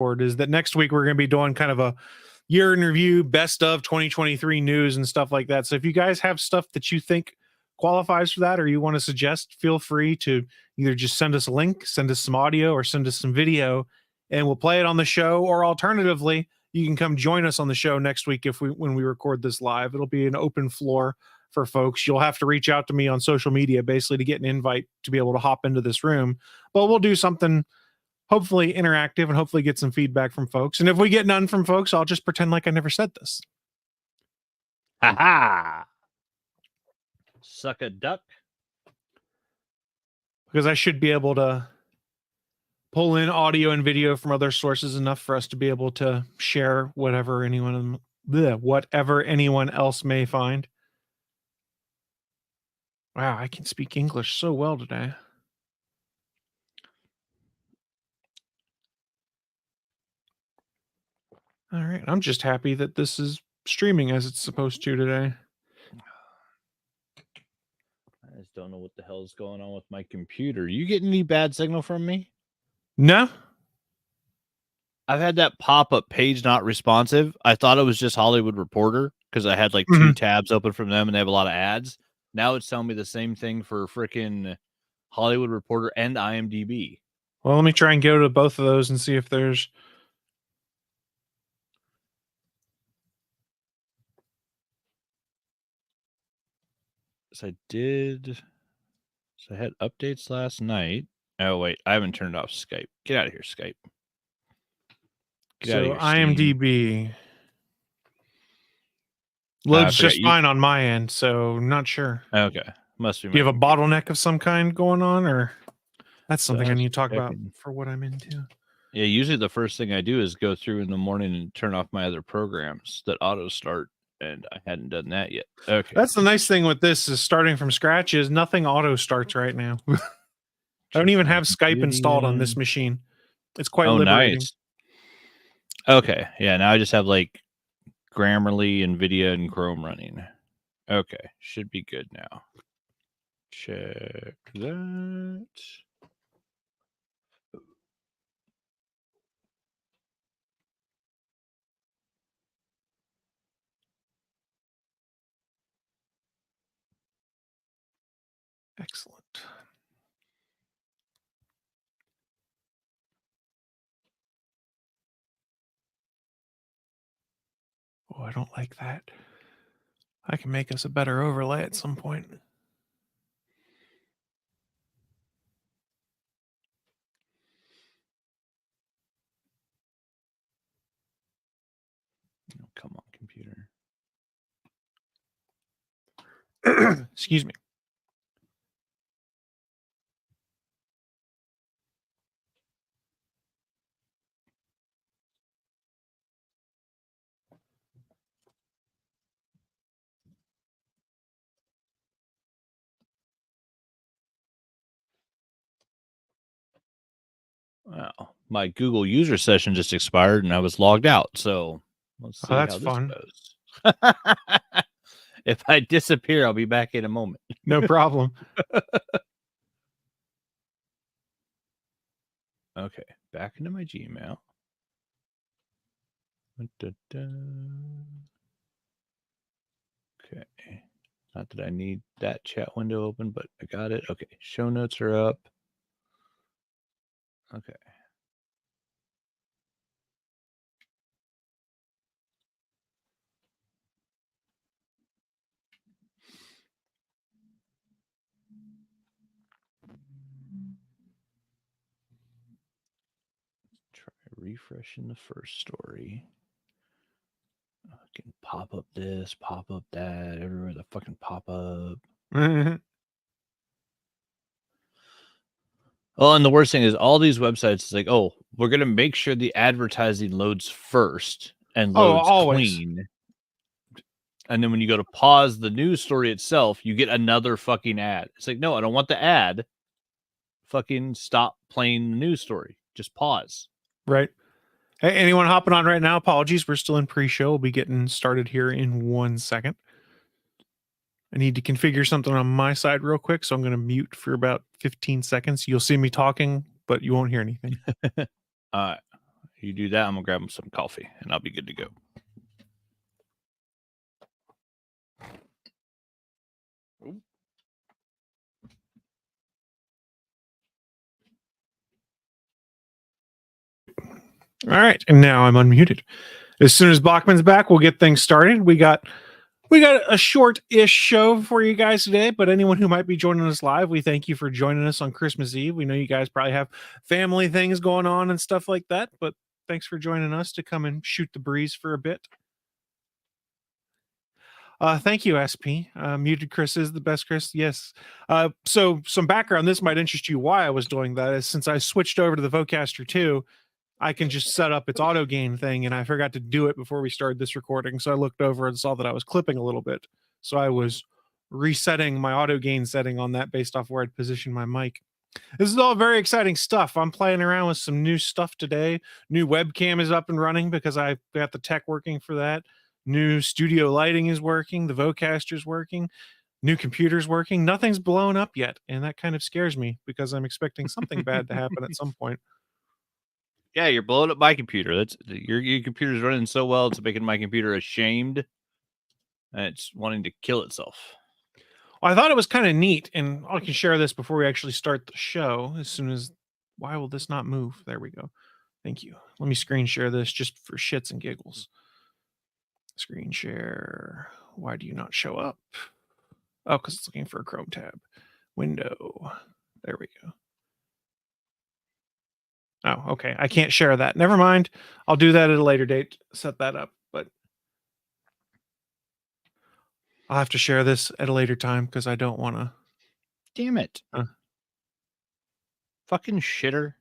is that next week we're going to be doing kind of a year in review, best of 2023 news and stuff like that. So if you guys have stuff that you think qualifies for that or you want to suggest, feel free to either just send us a link, send us some audio, or send us some video, and we'll play it on the show. Or alternatively, you can come join us on the show next week when we record this live. It'll be an open floor for folks. You'll have to reach out to me on social media basically to get an invite to be able to hop into this room, but we'll do something hopefully interactive and hopefully get some feedback from folks. And if we get none from folks, I'll just pretend like I never said this. Ha Suck a duck. Because I should be able to pull in audio and video from other sources enough for us to be able to share whatever anyone else may find. Wow, I can speak English so well today. All right, I'm just happy that this is streaming as it's supposed to today. I just don't know what the hell is going on with my computer. You getting any bad signal from me? No. I've had that pop-up page not responsive. I thought it was just Hollywood Reporter because I had like 2 tabs open from them and they have a lot of ads. Now it's telling me the same thing for freaking Hollywood Reporter and IMDb. Well, let me try and go to both of those and see if there's... So I had updates last night. Oh, wait. I haven't turned off Skype. Get out of here, Skype. Get out of here, IMDb. Loads just fine on my end, so not sure. Okay. Must be. Do you have a bottleneck of some kind going on, or that's something I need to talk about for what I'm into? Yeah, usually the first thing I do is go through in the morning and turn off my other programs that auto start, and I hadn't done that yet. Okay. That's the nice thing with this is starting from scratch is nothing auto starts right now. I don't even have Skype installed on this machine. It's quite liberating. Nice. Okay. Yeah, now I just have like Grammarly, NVIDIA, and Chrome running. Okay. Should be good now. Check that. Excellent. Oh, I don't like that. I can make us a better overlay at some point. Oh, come on, computer. Excuse me. Wow, my Google user session just expired and I was logged out. So let's see that's how this fun. goes. If I disappear, I'll be back in a moment. No problem. Okay, back into my Gmail. Okay, not that I need that chat window open, but I got it. Okay, show notes are up. Okay. Try refreshing the first story. I can pop up this, pop up that, everywhere the fucking pop up. Oh, and the worst thing is all these websites, it's like, oh, we're going to make sure the advertising loads first and loads clean. And then when you go to pause the news story itself, you get another fucking ad. It's like, no, I don't want the ad. Fucking stop playing the news story. Just pause. Right. Hey, anyone hopping on right now? Apologies. We're still in pre-show. We'll be getting started here in 1 second. I need to configure something on my side real quick, so I'm going to mute for about 15 seconds. You'll see me talking, but you won't hear anything. You do that, I'm gonna grab some coffee, and I'll be good to go. All right, and now I'm unmuted. As soon as Bachman's back, we'll get things started. We got a short-ish show for you guys today, but anyone who might be joining us live, we thank you for joining us on Christmas Eve. We know you guys probably have family things going on and stuff like that, but thanks for joining us to come and shoot the breeze for a bit. Thank you, SP. Muted Chris is the best Chris. Yes. So some background, this might interest you why I was doing that, is since I switched over to the Vocaster 2, I can just set up its auto gain thing, and I forgot to do it before we started this recording. So I looked over and saw that I was clipping a little bit. So I was resetting my auto gain setting on that based off where I'd positioned my mic. This is all very exciting stuff. I'm playing around with some new stuff today. New webcam is up and running because I got the tech working for that. New studio lighting is working. The Vocaster's working. New computer's working. Nothing's blown up yet, and that kind of scares me because I'm expecting something bad to happen at some point. Yeah, you're blowing up my computer. That's your computer's running so well, it's making my computer ashamed, and it's wanting to kill itself. Well, I thought it was kind of neat, and I can share this before we actually start the show. As soon as, why will this not move? There we go. Thank you. Let me screen share this just for shits and giggles. Screen share. Why do you not show up? Oh, because it's looking for a Chrome tab. Window. There we go. Oh, okay. I can't share that. Never mind. I'll do that at a later date. Set that up, but I'll have to share this at a later time because I don't want to. Damn it. Fucking shitter.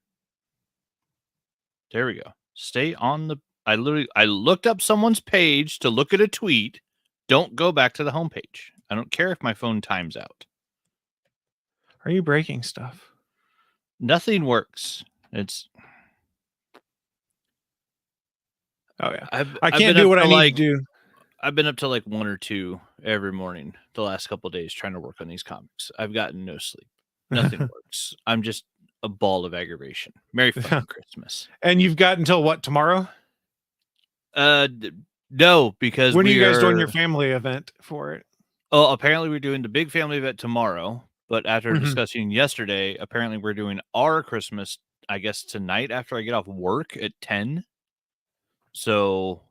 There we go. Stay on the... I looked up someone's page to look at a tweet. Don't go back to the homepage. I don't care if my phone times out. Are you breaking stuff? Nothing works. It's... Oh, yeah. I can't do what I need to do. I've been up to like 1 or 2 every morning the last couple of days trying to work on these comics. I've gotten no sleep. Nothing works. I'm just a ball of aggravation. Merry fucking Christmas. And you've got until what, tomorrow? No, because when are you guys doing your family event for it? Oh, apparently we're doing the big family event tomorrow. But after discussing yesterday, apparently we're doing our Christmas, I guess, tonight after I get off work at 10. So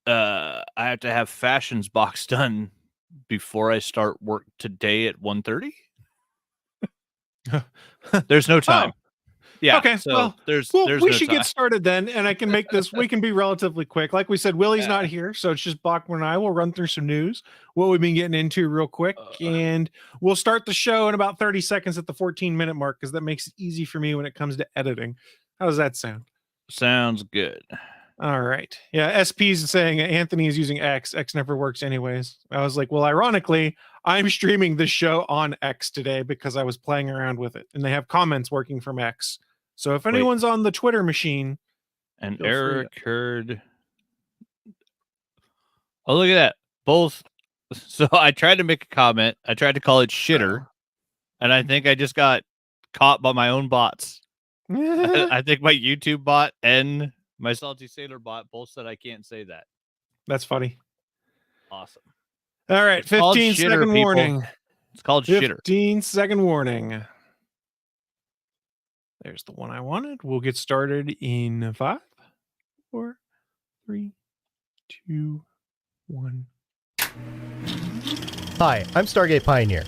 I have to have Fashions box done before I start work today at 1:30. There's no time. Oh. Yeah. Okay. So well, there's we no should time. get started then, and I can make this. We can be relatively quick. Like we said, Willie's not here, so it's just Bachman and I. We'll run through some news, what we've been getting into real quick, and we'll start the show in about 30 seconds at the 14-minute mark because that makes it easy for me when it comes to editing. How does that sound? Sounds good. All right. Yeah, SP's saying Anthony is using X. X never works anyways. I was like, well, ironically, I'm streaming this show on X today because I was playing around with it, and they have comments working from X. So if anyone's on the Twitter machine, an error occurred. Oh, look at that. Both. So I tried to make a comment. I tried to call it shitter, and I think I just got caught by my own bots. I think my YouTube bot and my Salty Sailor bot both said I can't say that. That's funny. Awesome. All right, 15-second warning. It's called shitter. 15-second warning. There's the one I wanted. We'll get started in 5, 4, 3, 2, 1. Hi, I'm Stargate Pioneer.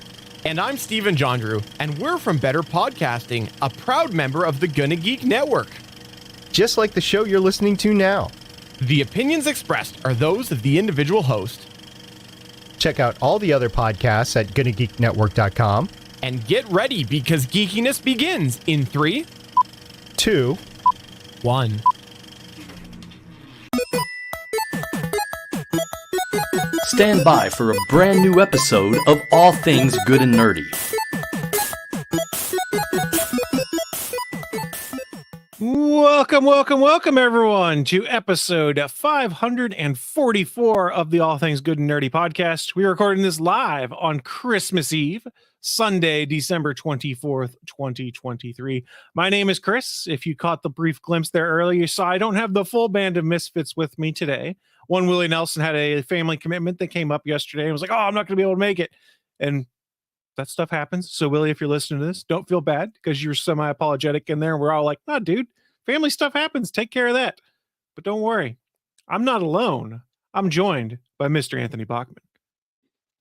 And I'm Steven Jondrew, and we're from Better Podcasting, a proud member of the Gonna Geek Network. Just like the show you're listening to now. The opinions expressed are those of the individual host. Check out all the other podcasts at GonnaGeekNetwork.com. And get ready because geekiness begins in 3, 2, 1. Stand by for a brand new episode of All Things Good and Nerdy. Welcome, everyone, to episode 544 of the All Things Good and Nerdy podcast. We're recording this live on Christmas Eve, Sunday, December 24th, 2023. My name is Chris. If you caught the brief glimpse there earlier, you saw I don't have the full band of misfits with me today. One, Willie Nelson, had a family commitment that came up yesterday and was like, oh, I'm not going to be able to make it. And that stuff happens. So, Willie, if you're listening to this, don't feel bad because you're semi-apologetic in there. And we're all like, no, dude, family stuff happens. Take care of that. But don't worry. I'm not alone. I'm joined by Mr. Anthony Bachman.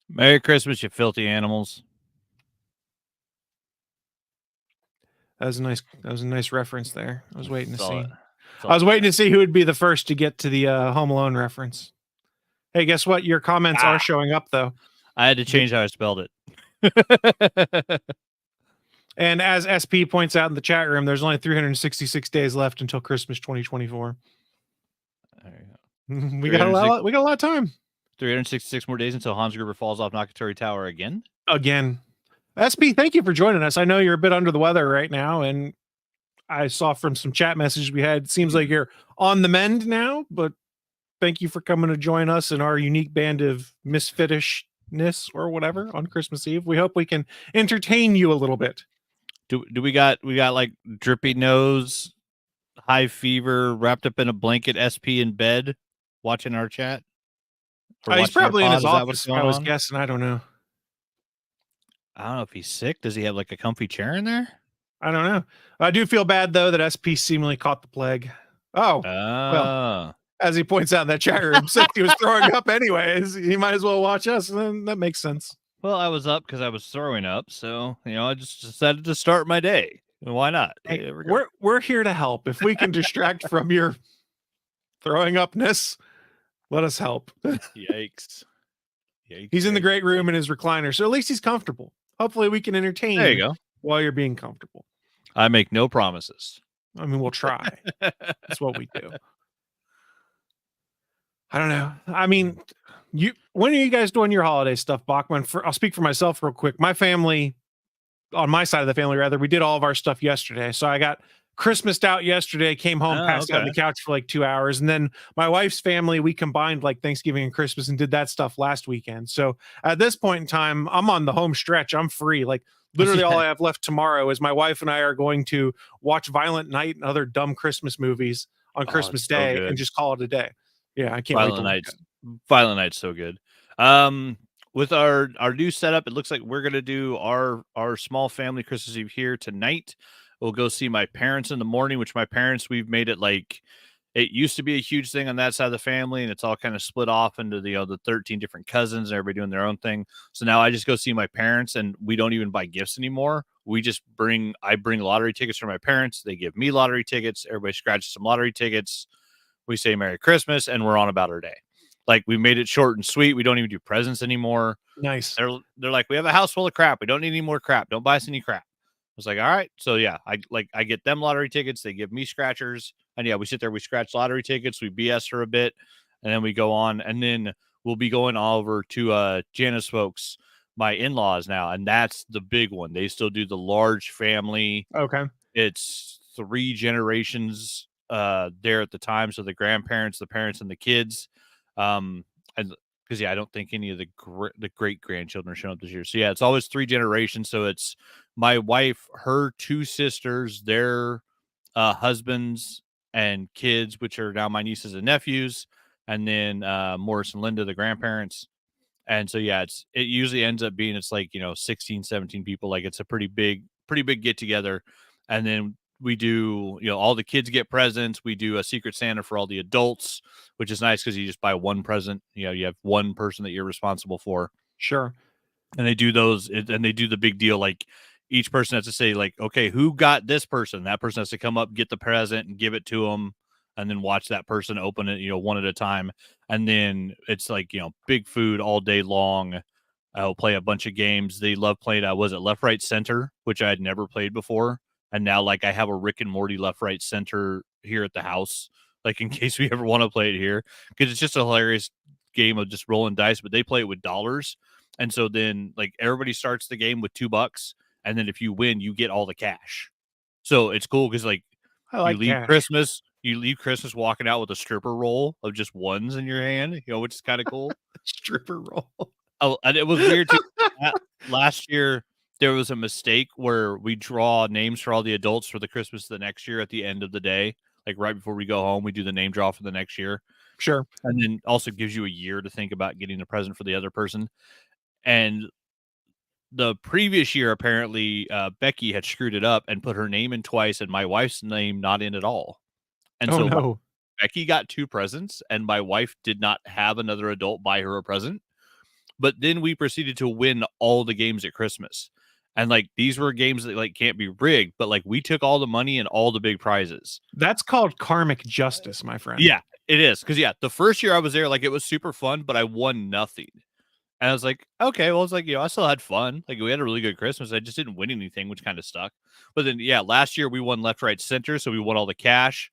Merry Christmas, you filthy animals. That was a nice reference there. I was waiting to see. I was waiting to see who would be the first to get to the Home Alone reference. Hey, guess what? Your comments are showing up, though. I had to change how I spelled it. And as SP points out in the chat room, there's only 366 days left until Christmas 2024. There you go. We got a lot of time. 366 more days until Hans Gruber falls off Nakatomi Tower again. SP, thank you for joining us. I know you're a bit under the weather right now, and I saw from some chat messages we had, it seems like you're on the mend now, but thank you for coming to join us in our unique band of misfitishness or whatever on Christmas Eve. We hope we can entertain you a little bit. Do we got like drippy nose, high fever, wrapped up in a blanket, SP in bed, watching our chat? He's probably in his office. I was guessing. I don't know. I don't know if he's sick. Does he have like a comfy chair in there? I don't know. I do feel bad, though, that SP seemingly caught the plague. Well, as he points out in that chat room, since he was throwing up anyways, he might as well watch us, and that makes sense. Well, I was up because I was throwing up, so, I just decided to start my day. Why not? Hey, we're here to help. If we can distract from your throwing upness, let us help. Yikes. He's in the great room in his recliner, so at least he's comfortable. Hopefully we can entertain there you go. While you're being comfortable. I make no promises. I mean, we'll try. That's what we do. I don't know. I mean, when are you guys doing your holiday stuff, Bachman? I'll speak for myself real quick. My family, on my side of the family, rather, we did all of our stuff yesterday. So I got Christmased out yesterday, came home, passed out on the couch for like 2 hours. And then my wife's family, we combined like Thanksgiving and Christmas and did that stuff last weekend. So at this point in time, I'm on the home stretch. I'm free. Like literally all I have left tomorrow is my wife and I are going to watch Violent Night and other dumb Christmas movies on Christmas Day and just call it a day. Yeah, I can't wait. Violent Night's so good. With our new setup, it looks like we're gonna do our small family Christmas Eve here tonight. We'll go see my parents in the morning, which my parents, we've made it like it used to be a huge thing on that side of the family, and it's all kind of split off into the 13 different cousins and everybody doing their own thing. So now I just go see my parents, and we don't even buy gifts anymore. I bring lottery tickets for my parents. They give me lottery tickets. Everybody scratches some lottery tickets. We say Merry Christmas, and we're on about our day. Like, we made it short and sweet. We don't even do presents anymore. Nice. They're like, we have a house full of crap. We don't need any more crap. Don't buy us any crap. I was like, all right. So yeah, I get them lottery tickets. They give me scratchers. And yeah, we sit there, we scratch lottery tickets, we BS for a bit, and then we go on. And then we'll be going all over to Janice folks, my in-laws now. And that's the big one. They still do the large family. Okay. It's 3 generations there at the time. So the grandparents, the parents, and the kids. And because I don't think any of the great grandchildren are showing up this year. So yeah, it's always 3 generations. So it's my wife, her 2 sisters, their husbands and kids, which are now my nieces and nephews, and then Morris and Linda, the grandparents. And so yeah, it usually ends up being 16, 17 people. Like, it's a pretty big get together. And then we do, all the kids get presents. We do a Secret Santa for all the adults, which is nice because you just buy one present. You have one person that you're responsible for. Sure. And they do those, and they do the big deal. Like, each person has to say, like, okay, who got this person? That person has to come up, get the present, and give it to them, and then watch that person open it, one at a time. And then it's like, big food all day long. I'll play a bunch of games. They love playing, was it Left, Right, Center, which I had never played before. And now, like, I have a Rick and Morty Left, Right, Center here at the house, like, in case we ever want to play it here, because it's just a hilarious game of just rolling dice, but they play it with dollars. And so then, like, everybody starts the game with $2, and then if you win, you get all the cash. So it's cool because, like, you leave Christmas walking out with a stripper roll of just ones in your hand, which is kind of cool. Stripper roll. Oh, and it was weird too. Last year there was a mistake where we draw names for all the adults for the Christmas the next year at the end of the day. Like right before we go home, we do the name draw for the next year. Sure. And then also gives you a year to think about getting a present for the other person. And the previous year, apparently, Becky had screwed it up and put her name in twice and my wife's name not in at all. And so no. Becky got 2 presents and my wife did not have another adult buy her a present. But then we proceeded to win all the games at Christmas. And like these were games that like can't be rigged, but like we took all the money and all the big prizes. That's called karmic justice, my friend. Yeah, it is. Because the first year I was there, like it was super fun, but I won nothing. And I was like, okay, well, it's like, I still had fun. Like we had a really good Christmas. I just didn't win anything, which kind of sucked. But then, last year we won left, right, center. So we won all the cash.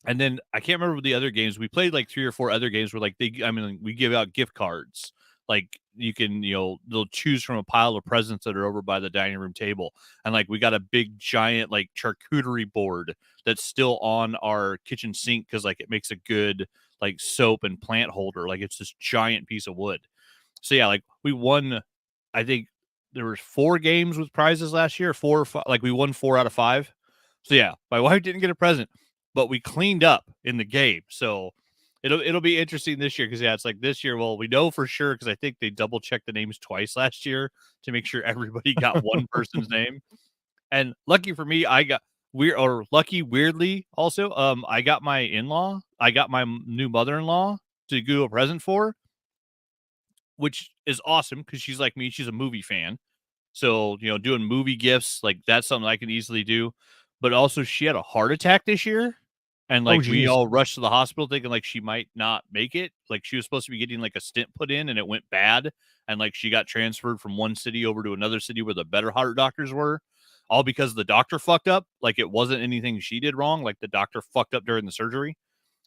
And then I can't remember the other games. We played like 3 or 4 other games where like we give out gift cards. Like you can, they'll choose from a pile of presents that are over by the dining room table. And like we got a big giant like charcuterie board that's still on our kitchen sink because like it makes a good like soap and plant holder. Like it's this giant piece of wood. So like we won, I think there was 4 games with prizes last year, 4 or 5, like we won 4 out of 5. So my wife didn't get a present, but we cleaned up in the game. So it'll be interesting this year because it's like this year. Well, we know for sure because I think they double checked the names twice last year to make sure everybody got one person's name. And lucky for me, weirdly also, I got my in-law, I got my new mother-in-law to do a present for, which is awesome because she's like me, she's a movie fan. So doing movie gifts, like that's something I can easily do. But also, she had a heart attack this year. And like we all rushed to the hospital thinking like she might not make it. Like she was supposed to be getting like a stent put in and it went bad. And like she got transferred from one city over to another city where the better heart doctors were. All because the doctor fucked up. Like it wasn't anything she did wrong. Like the doctor fucked up during the surgery.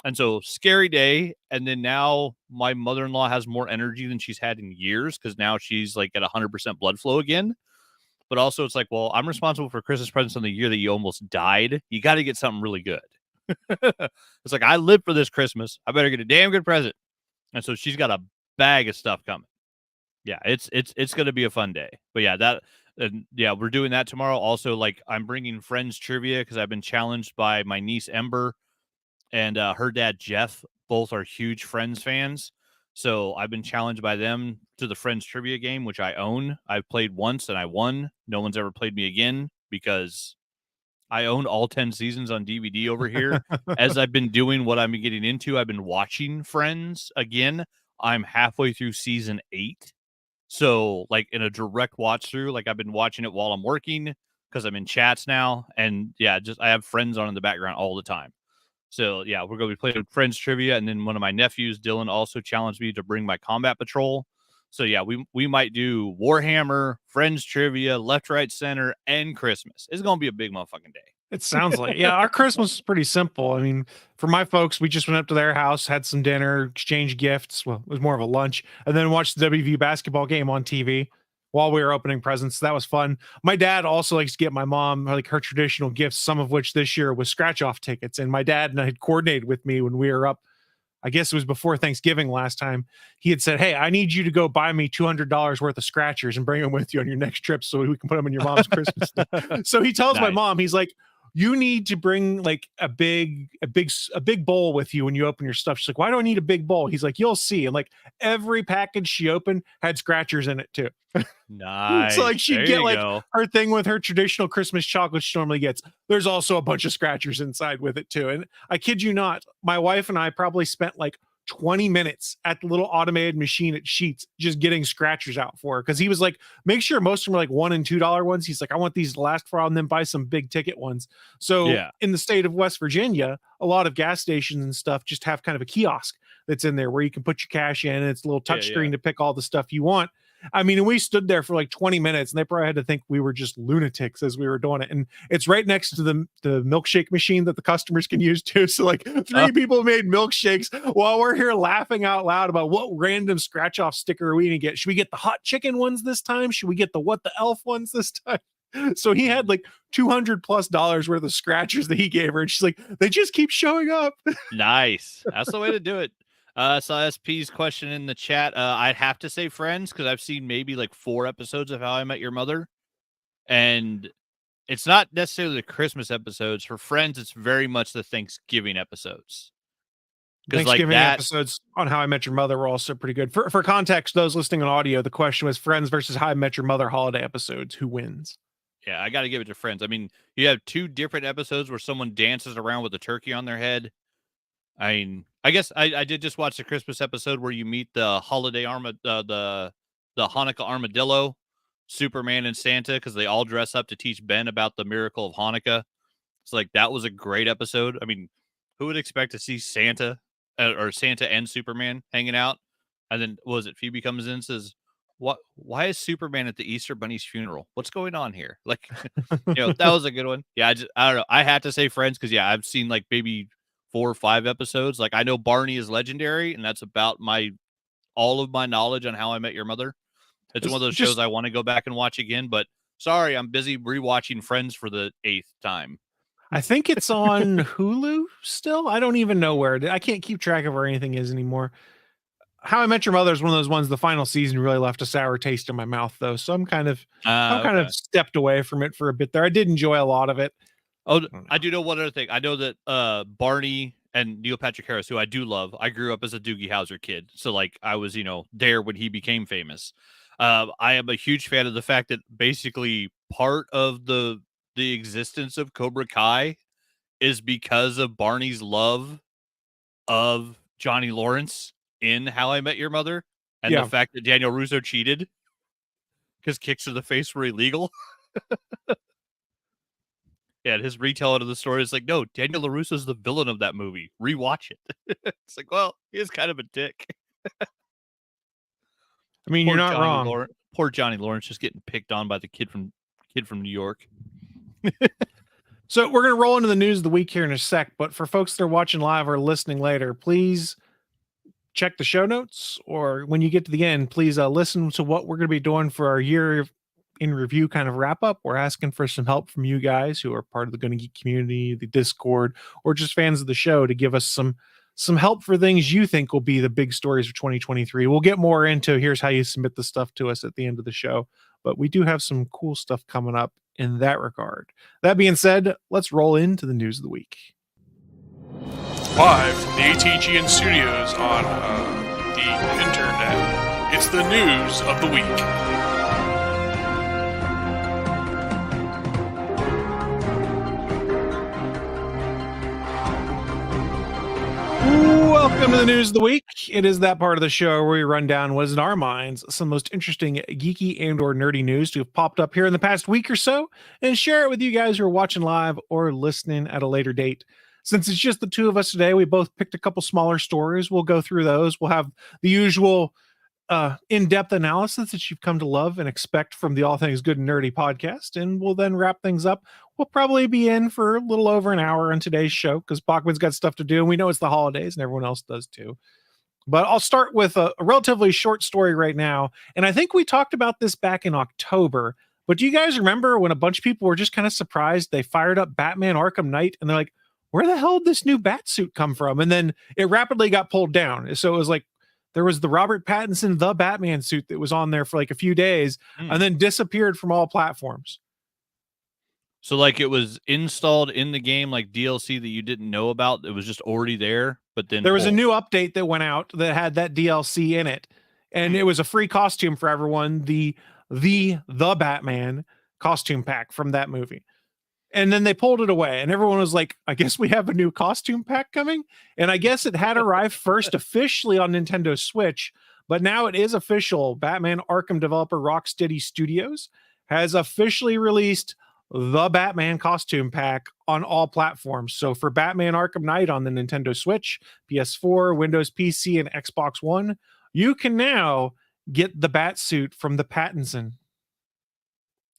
And so scary day. And then now my mother-in-law has more energy than she's had in years because now she's like at 100% blood flow again. But also it's like, well, I'm responsible for Christmas presents on the year that you almost died. You got to get something really good. It's like I live for this Christmas. I better get a damn good present. And so she's got a bag of stuff coming. Yeah, it's gonna be a fun day. But we're doing that tomorrow. Also, like I'm bringing friends trivia because I've been challenged by my niece Ember and her dad Jeff. Both are huge Friends fans. So I've been challenged by them to the Friends trivia game, which I own. I've played once and I won. No one's ever played me again because I own all 10 seasons on DVD over here. As I've been doing what I'm getting into, I've been watching Friends again. I'm halfway through season 8. So like in a direct watch through, like I've been watching it while I'm working because I'm in chats now. And I have Friends on in the background all the time. So we're going to be playing Friends trivia. And then one of my nephews, Dylan, also challenged me to bring my Combat Patrol. So we might do Warhammer, Friends trivia, left, right, center, and Christmas. It's gonna be a big motherfucking day. It sounds like our Christmas is pretty simple. I mean, for my folks, we just went up to their house, had some dinner, exchanged gifts. Well, it was more of a lunch, and then watched the WVU basketball game on TV while we were opening presents. That was fun. My dad also likes to get my mom like her traditional gifts, some of which this year was scratch-off tickets. And my dad and I had coordinated with me when we were up. I guess it was before Thanksgiving last time. He had said, hey, I need you to go buy me $200 worth of scratchers and bring them with you on your next trip so we can put them in your mom's Christmas stuff. So he tells my mom, he's like, you need to bring like a big bowl with you when you open your stuff. She's like, why do I need a big bowl? He's like, you'll see. And like every package she opened had scratchers in it too. Nice. So like she'd get like her thing with her traditional Christmas chocolate she normally gets. There's also a bunch of scratchers inside with it too. And I kid you not, my wife and I probably spent like 20 minutes at the little automated machine at Sheetz just getting scratchers out for her because he was like, make sure most of them are like $1 and $2 ones. He's like, I want these to last for a while and then buy some big ticket ones. So in the state of West Virginia, a lot of gas stations and stuff just have kind of a kiosk that's in there where you can put your cash in and it's a little touch screen to pick all the stuff you want. I mean, and we stood there for like 20 minutes and they probably had to think we were just lunatics as we were doing it. And it's right next to the milkshake machine that the customers can use too. So like 3 people made milkshakes while we're here laughing out loud about what random scratch off sticker are we going to get? Should we get the hot chicken ones this time? Should we get the what the elf ones this time? So he had like $200+ worth of scratchers that he gave her. And she's like, they just keep showing up. Nice. That's the way to do it. So SP's question in the chat. I'd have to say Friends because I've seen maybe like 4 episodes of How I Met Your Mother. And it's not necessarily the Christmas episodes. For Friends, it's very much the Thanksgiving episodes. Thanksgiving episodes on How I Met Your Mother were also pretty good. For context, those listening on audio, the question was Friends versus How I Met Your Mother holiday episodes. Who wins? Yeah, I got to give it to Friends. I mean, you have 2 different episodes where someone dances around with a turkey on their head. I mean, I guess I did just watch the Christmas episode where you meet the the Hanukkah armadillo, Superman and Santa, because they all dress up to teach Ben about the miracle of Hanukkah. It's like that was a great episode. I mean, who would expect to see Santa or Santa and Superman hanging out? And then what was it? Phoebe comes in and says, "What? Why is Superman at the Easter Bunny's funeral? What's going on here?" Like, that was a good one. Yeah, I don't know. I had to say Friends because I've seen like maybe 4 or 5 episodes. Like I know Barney is legendary, and that's about all of my knowledge on How I Met Your Mother. It's one of those shows I want to go back and watch again, but sorry, I'm busy rewatching Friends for the 8th time. I think it's on Hulu still. I don't even know where. I can't keep track of where anything is anymore. How I Met Your Mother is one of those ones. The final season really left a sour taste in my mouth, though. So I'm kind of stepped away from it for a bit there. I did enjoy a lot of it. Oh, I do know one other thing. I know that Barney and Neil Patrick Harris, who I do love, I grew up as a Doogie Howser kid, so like I was there when he became famous. I am a huge fan of the fact that basically part of the existence of Cobra Kai is because of Barney's love of Johnny Lawrence in How I Met Your Mother, and the fact that Daniel Russo cheated because kicks to the face were illegal. Yeah, his retelling of the story is like, no, Daniel LaRusso is the villain of that movie. Rewatch it. It's like, well, he is kind of a dick. I mean, you're not wrong. Poor Johnny Lawrence just getting picked on by the kid from New York. So we're going to roll into the news of the week here in a sec, but for folks that are watching live or listening later, please check the show notes, or when you get to the end, please listen to what we're going to be doing for our year in review kind of wrap up. We're asking for some help from you guys who are part of the Gonna Geek community, the Discord, or just fans of the show to give us some help for things you think will be the big stories of 2023. We'll get more into here's how you submit the stuff to us at the end of the show, but we do have some cool stuff coming up in that regard. That being said, let's roll into the news of the week. Live from the ATGN studios on the internet, it's the news of the week. Welcome to the news of the week. It is that part of the show where we run down what is in our minds some most interesting geeky and or nerdy news to have popped up here in the past week or so, and share it with you guys who are watching live or listening at a later date. Since it's just the two of us today, we both picked a couple smaller stories. We'll go through those. We'll have the usual in-depth analysis that you've come to love and expect from the All Things Good and Nerdy podcast, and we'll then wrap things up. We'll probably be in for a little over an hour on today's show because Bachman's got stuff to do, and we know it's the holidays, and everyone else does too. But I'll start with a relatively short story right now, and I think we talked about this back in October, but do you guys remember when a bunch of people were just kind of surprised they fired up Batman Arkham Knight, and they're like, where the hell did this new bat suit come from? And then it rapidly got pulled down. So it was like, there was the Robert Pattinson, the Batman suit that was on there for like a few days and then disappeared from all platforms. So like it was installed in the game, like DLC that you didn't know about. It was just already there, but then there was a new update that went out that had that DLC in it, and it was a free costume for everyone. The Batman costume pack from that movie. And then they pulled it away, and everyone was like, I guess we have a new costume pack coming. And I guess it had arrived first officially on Nintendo Switch, but now it is official. Batman Arkham developer Rocksteady Studios has officially released the Batman costume pack on all platforms. So for Batman Arkham Knight on the Nintendo Switch, PS4, Windows PC, and Xbox One, you can now get the bat suit from the Pattinson.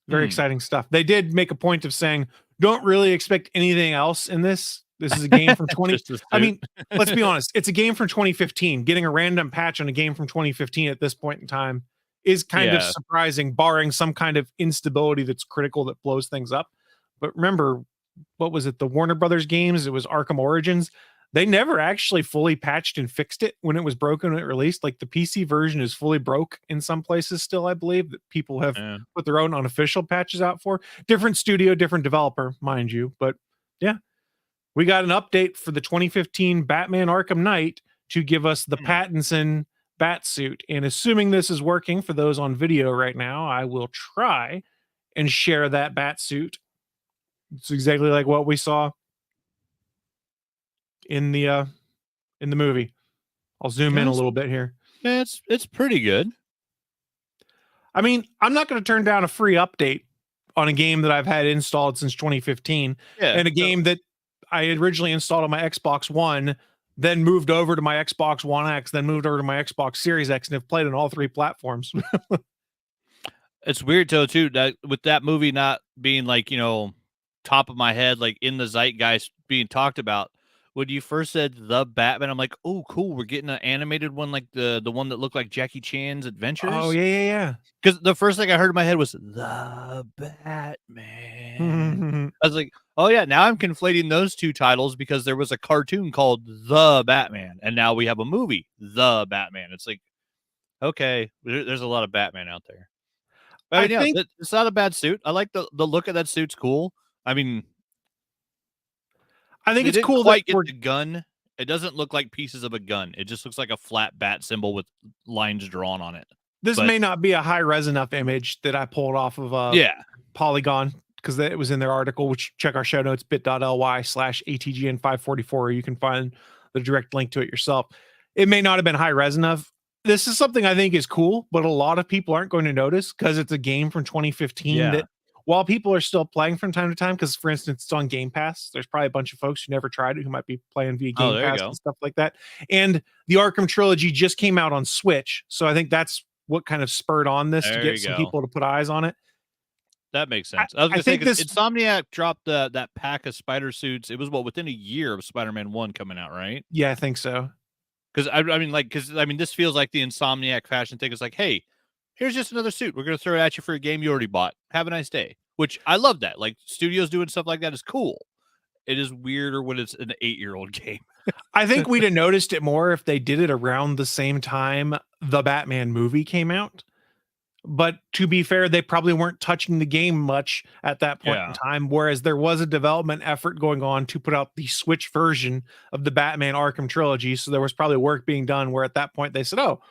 Very exciting stuff. They did make a point of saying, don't really expect anything else in this. This is a game from 20. I mean, let's be honest. It's a game from 2015. Getting a random patch on a game from 2015 at this point in time is kind of surprising, barring some kind of instability that's critical that blows things up. But remember, what was it? The Warner Brothers games. It was Arkham Origins. they never actually fully patched and fixed it when it was broken when it released. Like the PC version is fully broke in some places still, I believe, that people have put their own unofficial patches out for. Different studio, different developer, mind you. But yeah, we got an update for the 2015 Batman Arkham Knight to give us the Pattinson Batsuit. And assuming this is working for those on video right now, I will try and share that Batsuit. It's exactly like what we saw in the movie. I'll zoom in a little bit here. Yeah, it's pretty good. I mean, I'm not going to turn down a free update on a game that I've had installed since 2015, and a game that I originally installed on my Xbox One, then moved over to my Xbox One X, then moved over to my Xbox Series X, and have played on all 3 platforms. It's weird though too that with that movie not being like, top of my head, like in the zeitgeist being talked about. When you first said the Batman, I'm like, oh, cool. We're getting an animated one, like the one that looked like Jackie Chan's Adventures. Oh yeah. Because the first thing I heard in my head was the Batman. I was like, oh yeah. Now I'm conflating those 2 titles because there was a cartoon called The Batman, and now we have a movie, The Batman. It's like, okay, there's a lot of Batman out there. But I think it's not a bad suit. I like the look of that suit's cool. I mean, I think it's cool that the gun. It doesn't look like pieces of a gun. It just looks like a flat bat symbol with lines drawn on it. This may not be a high res enough image that I pulled off of Polygon, because it was in their article, which check our show notes, bit.ly/ATGN544. You can find the direct link to it yourself. It may not have been high res enough. This is something I think is cool, but a lot of people aren't going to notice because it's a game from 2015 that while people are still playing from time to time, because for instance, it's on Game Pass, there's probably a bunch of folks who never tried it who might be playing via Game Pass and stuff like that. And the Arkham trilogy just came out on Switch. So I think that's what kind of spurred on this to get some people to put eyes on it. That makes sense. I was going to say, Insomniac dropped that pack of spider suits. It was within a year of Spider-Man 1 coming out, right? Yeah, I think so. Because I mean, this feels like the Insomniac fashion thing. It's like, hey, here's just another suit. We're going to throw it at you for a game you already bought. Have a nice day. Which I love that. Like, studios doing stuff like that is cool. It is weirder when it's an 8-year-old game. I think we'd have noticed it more if they did it around the same time the Batman movie came out. But to be fair, they probably weren't touching the game much at that point in time, whereas there was a development effort going on to put out the Switch version of the Batman Arkham trilogy. So there was probably work being done where at that point they said, oh,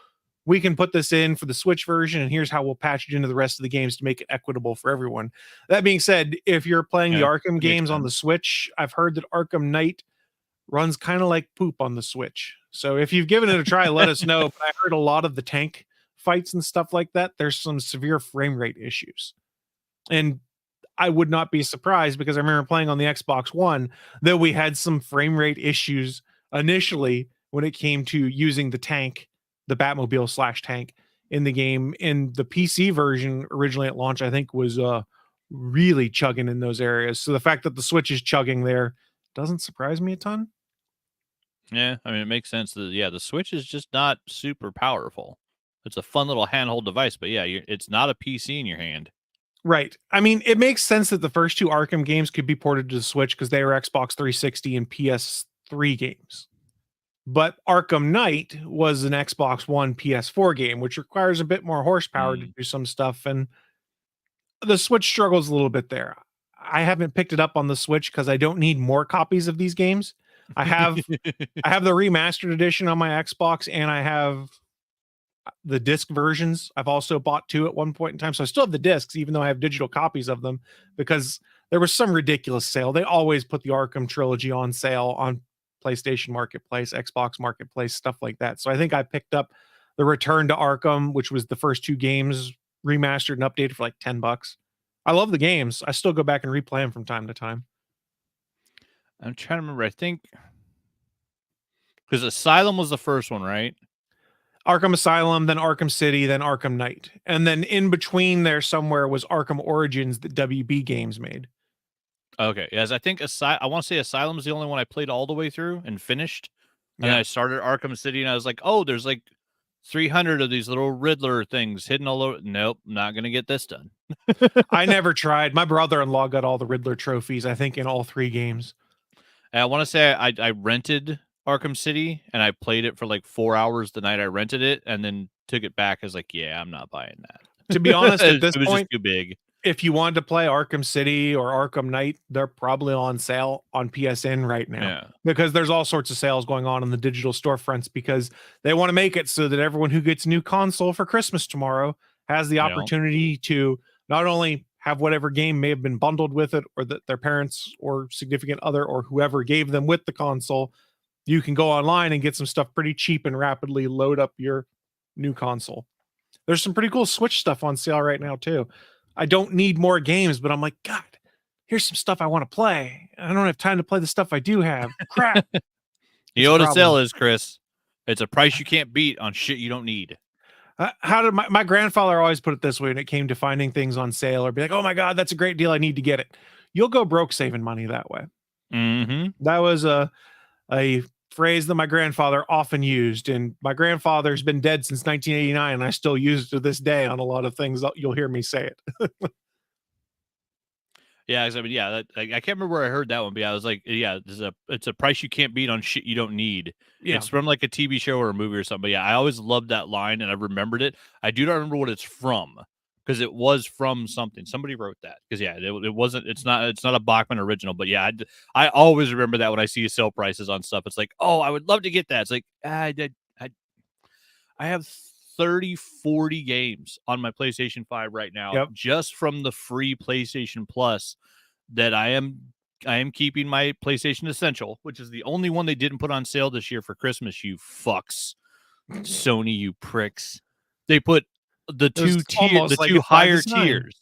we can put this in for the Switch version, and here's how we'll patch it into the rest of the games to make it equitable for everyone. That being said, if you're playing the Arkham games on the Switch, I've heard that Arkham Knight runs kind of like poop on the Switch. So if you've given it a try, let us know. But I heard a lot of the tank fights and stuff like that, there's some severe frame rate issues. And I would not be surprised, because I remember playing on the Xbox One that we had some frame rate issues initially when it came to using the tank, the Batmobile / tank in the game. In the PC version originally at launch, I think was really chugging in those areas. So the fact that the Switch is chugging there doesn't surprise me a ton. Yeah, I mean, it makes sense that, the Switch is just not super powerful. It's a fun little handheld device, but it's not a PC in your hand. Right. I mean, it makes sense that the first 2 Arkham games could be ported to the Switch because they were Xbox 360 and PS3 games. But Arkham Knight was an Xbox One PS4 game, which requires a bit more horsepower to do some stuff. And the Switch struggles a little bit there. I haven't picked it up on the Switch because I don't need more copies of these games. I have the remastered edition on my Xbox, and I have the disc versions. I've also bought 2 at one point in time. So I still have the discs, even though I have digital copies of them, because there was some ridiculous sale. They always put the Arkham trilogy on sale on PlayStation Marketplace, Xbox Marketplace, stuff like that. So I think I picked up the Return to Arkham, which was the first 2 games remastered and updated for like $10. I love the games. I still go back and replay them from time to time. I'm trying to remember. I think because Asylum was the first one, right? Arkham Asylum, then Arkham City, then Arkham Knight. And then in between there somewhere was Arkham Origins that WB Games made. Okay. Yes, I think I want to say Asylum is the only one I played all the way through and finished. And I started Arkham City, and I was like, oh, there's like 300 of these little Riddler things hidden all over. Nope, not going to get this done. I never tried. My brother-in-law got all the Riddler trophies, I think, in all 3 games. And I want to say I rented Arkham City, and I played it for like 4 hours the night I rented it, and then took it back. I was like, yeah, I'm not buying that. To be honest, at this it was point, just too big. if you wanted to play Arkham City or Arkham Knight, they're probably on sale on PSN right now because there's all sorts of sales going on in the digital storefronts because they want to make it so that everyone who gets a new console for Christmas tomorrow has the opportunity to not only have whatever game may have been bundled with it or that their parents or significant other or whoever gave them with the console. You can go online and get some stuff pretty cheap and rapidly load up your new console. There's some pretty cool Switch stuff on sale right now too. I don't need more games, but I'm like, God, here's some stuff I want to play. I don't have time to play the stuff I do have. Crap. You know what a sale is, Chris? It's a price you can't beat on shit you don't need. How did my grandfather always put it this way when it came to finding things on sale or be like, oh my God, that's a great deal. I need to get it. You'll go broke saving money that way. Mm-hmm. That was a phrase that my grandfather often used, and my grandfather's been dead since 1989, and I still use it to this day on a lot of things. You'll hear me say it. Yeah, I mean, I can't remember where I heard that one, but I was like, yeah, it's a price you can't beat on shit you don't need. Yeah. It's from like a TV show or a movie or something. But yeah, I always loved that line, and I remembered it. I do not remember what it's from because it was from something. Somebody wrote that because it wasn't. It's not a Bachman original, but yeah, I always remember that when I see sale prices on stuff. It's like, oh, I would love to get that. It's like I have 30, 40 games on my PlayStation 5 right now, just from the free PlayStation Plus that I am keeping my PlayStation Essential, which is the only one they didn't put on sale this year for Christmas, you fucks. Sony, you pricks. They put the two higher tiers.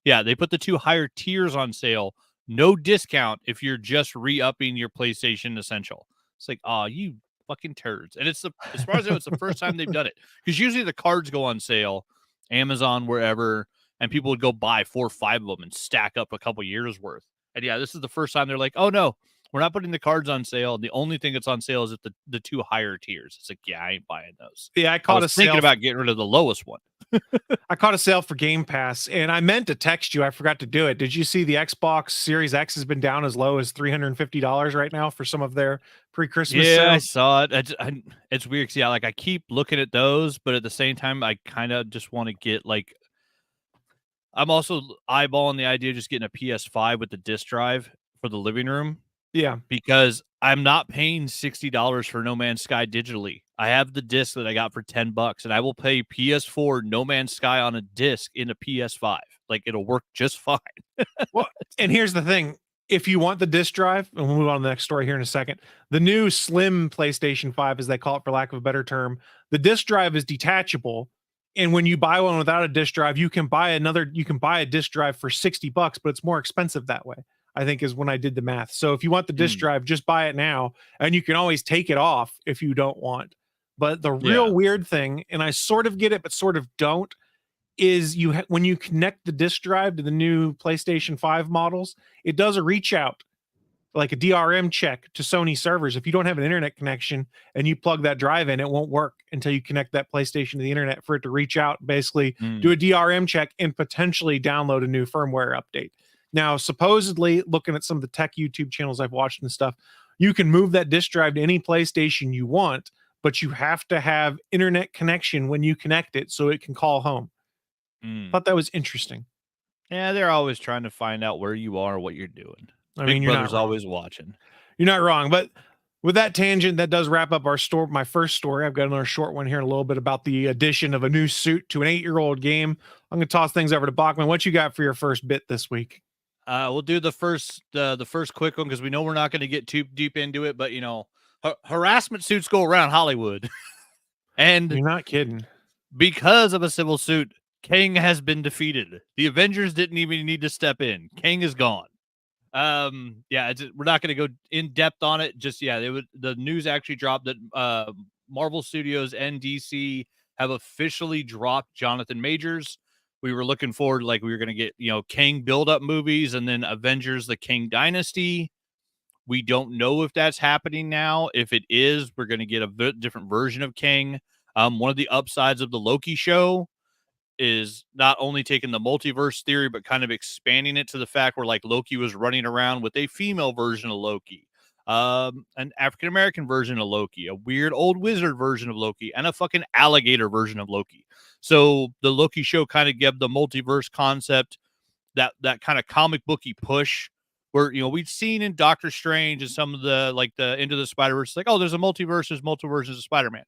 Yeah, they put the 2 higher tiers on sale. No discount if you're just re-upping your PlayStation Essential. It's like, oh, you fucking turds. And it's as far as I know, it's the first time they've done it. Because usually the cards go on sale, Amazon, wherever, and people would go buy 4 or 5 of them and stack up a couple years worth. And yeah, this is the first time they're like, oh no, we're not putting the cards on sale. The only thing that's on sale is at the 2 higher tiers. It's like, yeah, I ain't buying those. Yeah, I was thinking about getting rid of the lowest one. I caught a sale for Game Pass, and I meant to text you. I forgot to do it. Did you see the Xbox Series X has been down as low as $350 right now for some of their pre-Christmas sales? I saw it. It's weird. Yeah, like I keep looking at those, but at the same time, I kind of just want to get like. I'm also eyeballing the idea of just getting a PS5 with the disc drive for the living room. Yeah, because I'm not paying $60 for No Man's Sky digitally. I have the disc that I got for $10, and I will pay PS4 No Man's Sky on a disc in a PS5. Like it'll work just fine. Well, and here's the thing: if you want the disc drive, and we'll move on to the next story here in a second. The new slim PlayStation 5, as they call it, for lack of a better term, the disc drive is detachable. And when you buy one without a disc drive, you can buy a disc drive for $60, but it's more expensive that way, I think, is when I did the math. So if you want the disc drive, just buy it now, and you can always take it off if you don't want. But the real weird thing, and I sort of get it, but sort of don't, is when you connect the disc drive to the new PlayStation 5 models, it does a reach out, like a DRM check to Sony servers. If you don't have an internet connection and you plug that drive in, it won't work until you connect that PlayStation to the internet for it to reach out, basically do a DRM check and potentially download a new firmware update. Now, supposedly, looking at some of the tech YouTube channels I've watched and stuff, you can move that disc drive to any PlayStation you want, but you have to have internet connection when you connect it so it can call home. Thought that was interesting. Yeah, they're always trying to find out where you are, what you're doing. I mean, you're Brother's always watching. You're not wrong, but with that tangent, that does wrap up my first story. I've got another short one here in a little bit about the addition of a new suit to an 8-year-old game. I'm going to toss things over to Bachman. What you got for your first bit this week? We'll do the first quick one because we know we're not going to get too deep into it, but harassment suits go around Hollywood. And you're not kidding. Because of a civil suit, Kang has been defeated. The Avengers didn't even need to step in. Kang is gone. We're not going to go in depth on it. Just the news actually dropped that Marvel Studios and DC have officially dropped Jonathan Majors. We were looking forward, like we were going to get Kang build-up movies and then Avengers: The Kang Dynasty. We don't know if that's happening now. If it is, we're going to get a different version of Kang. One of the upsides of the Loki show is not only taking the multiverse theory, but kind of expanding it to the fact where like Loki was running around with a female version of Loki. an African American version of Loki, a weird old wizard version of Loki, and a fucking alligator version of Loki. So the Loki show kind of gave the multiverse concept that kind of comic booky push where, we'd seen in Doctor Strange and some of the Into the Spider-Verse, like, oh, there's multiple versions of Spider-Man.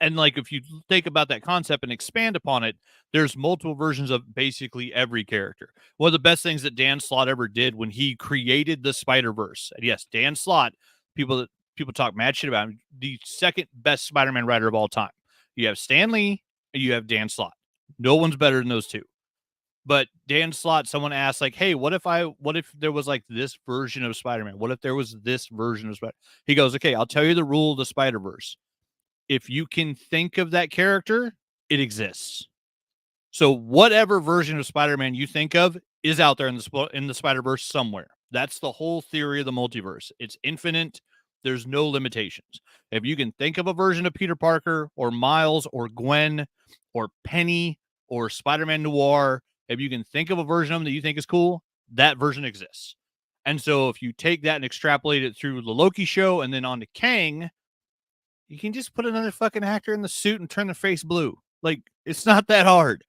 And like, if you think about that concept and expand upon it, there's multiple versions of basically every character. One of the best things that Dan Slott ever did when he created the Spider-Verse, and yes, Dan Slott, people talk mad shit about him, the second best Spider-Man writer of all time. You have Stan Lee and you have Dan Slott. No one's better than those two. But Dan Slott, someone asked, like, hey, what if there was like this version of Spider-Man? What if there was this version of Spider-Man? He goes, okay, I'll tell you the rule of the Spider-Verse. If you can think of that character, it exists. So whatever version of Spider-Man you think of is out there in the Spider-Verse somewhere. That's the whole theory of the multiverse. It's infinite. There's no limitations. If you can think of a version of Peter Parker or Miles or Gwen or Penny or Spider-Man Noir, if you can think of a version of them that you think is cool, that version exists. And so if you take that and extrapolate it through the Loki show and then on to Kang, you can just put another fucking actor in the suit and turn the face blue. Like, it's not that hard.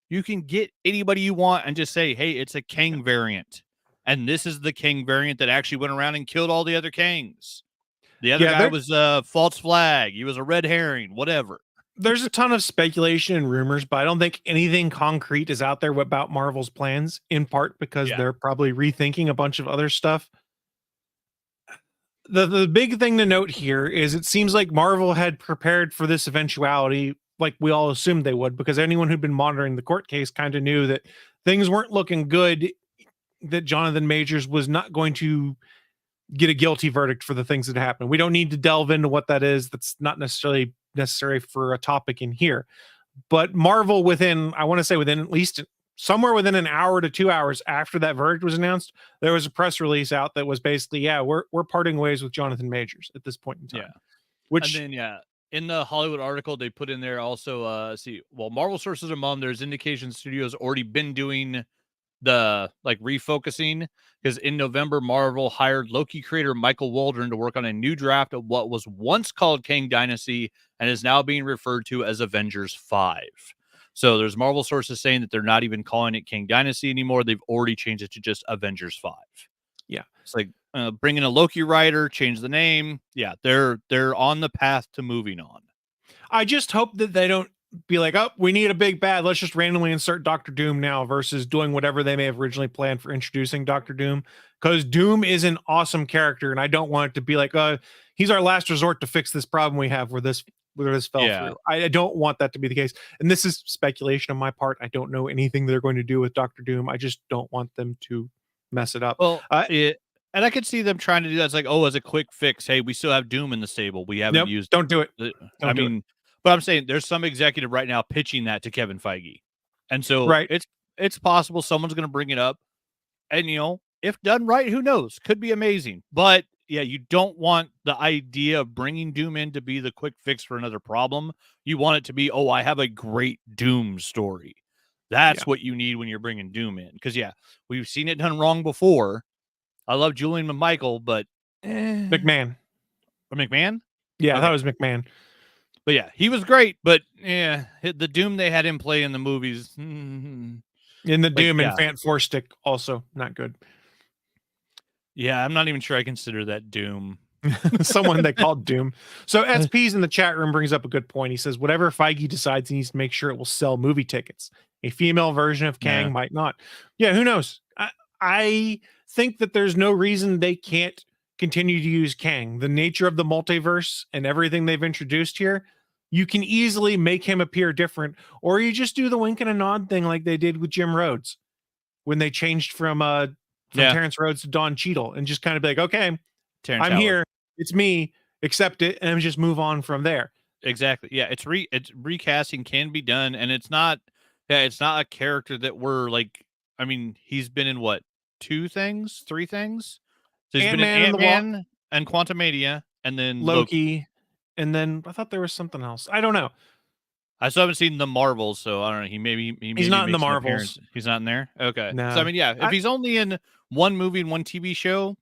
You can get anybody you want and just say, hey, it's a Kang variant. And this is the Kang variant that actually went around and killed all the other Kangs. The other guy was a false flag. He was a red herring, whatever. There's a ton of speculation and rumors, but I don't think anything concrete is out there about Marvel's plans, in part because they're probably rethinking a bunch of other stuff. The big thing to note here is it seems like Marvel had prepared for this eventuality, like we all assumed they would, because anyone who'd been monitoring the court case kind of knew that things weren't looking good, that Jonathan Majors was not going to get a guilty verdict for the things that happened. We don't need to delve into what that is. That's not necessarily necessary for a topic in here. But Marvel within at least somewhere within an hour to 2 hours after that verdict was announced, there was a press release out that was basically, we're parting ways with Jonathan Majors at this point in time. Yeah. Which and then in the Hollywood article they put in there also Marvel sources are there's indication studios already been doing the refocusing, because in November Marvel hired Loki creator Michael Waldron to work on a new draft of what was once called Kang Dynasty and is now being referred to as Avengers 5. So there's Marvel sources saying that they're not even calling it Kang Dynasty anymore. They've already changed it to just Avengers 5. Yeah. It's like bring in a Loki writer, change the name. Yeah, they're on the path to moving on. I just hope that they don't be like, oh, we need a big bad, let's just randomly insert Doctor Doom now, versus doing whatever they may have originally planned for introducing Doctor Doom, because Doom is an awesome character and I don't want it to be like, he's our last resort to fix this problem we have where this fell through. I don't want that to be the case, and this is speculation on my part. I don't know anything they're going to do with Doctor Doom. I just don't want them to mess it up. Well, and I could see them trying to do that. It's like, as a quick fix, hey, we still have Doom in the stable, we haven't used. Don't do it. But I'm saying there's some executive right now pitching that to Kevin Feige. And so it's possible someone's going to bring it up. And, if done right, who knows? Could be amazing. But, yeah, you don't want the idea of bringing Doom in to be the quick fix for another problem. You want it to be, I have a great Doom story. That's what you need when you're bringing Doom in. Because, we've seen it done wrong before. I love Julian McMichael, but... McMahon. Or McMahon? Yeah, I thought it was McMahon. But yeah, he was great, but the Doom they had him play in the movies. In the Doom and Fant Four Stick, also not good. Yeah, I'm not even sure I consider that Doom. Someone they called Doom. So SP's in the chat room brings up a good point. He says, whatever Feige decides, he needs to make sure it will sell movie tickets. A female version of Kang might not. Yeah, who knows? I think that there's no reason they can't continue to use Kang. The nature of the multiverse and everything they've introduced here, you can easily make him appear different, or you just do the wink and a nod thing like they did with Jim Rhodes when they changed from Terrence Rhodes to Don Cheadle, and just kind of be like, okay, I'm here, it's me, accept it, and just move on from there. Exactly. Yeah, it's recasting can be done, and it's not a character that we're like. I mean, he's been in what, 3 things? So he's been in Ant-Man and Quantumania, and then Loki, and then I thought there was something else. I don't know. I still haven't seen the Marvels, so I don't know. He's not in the Marvels. He's not in there? Okay. No. So, I mean, if he's only in one movie and one TV show,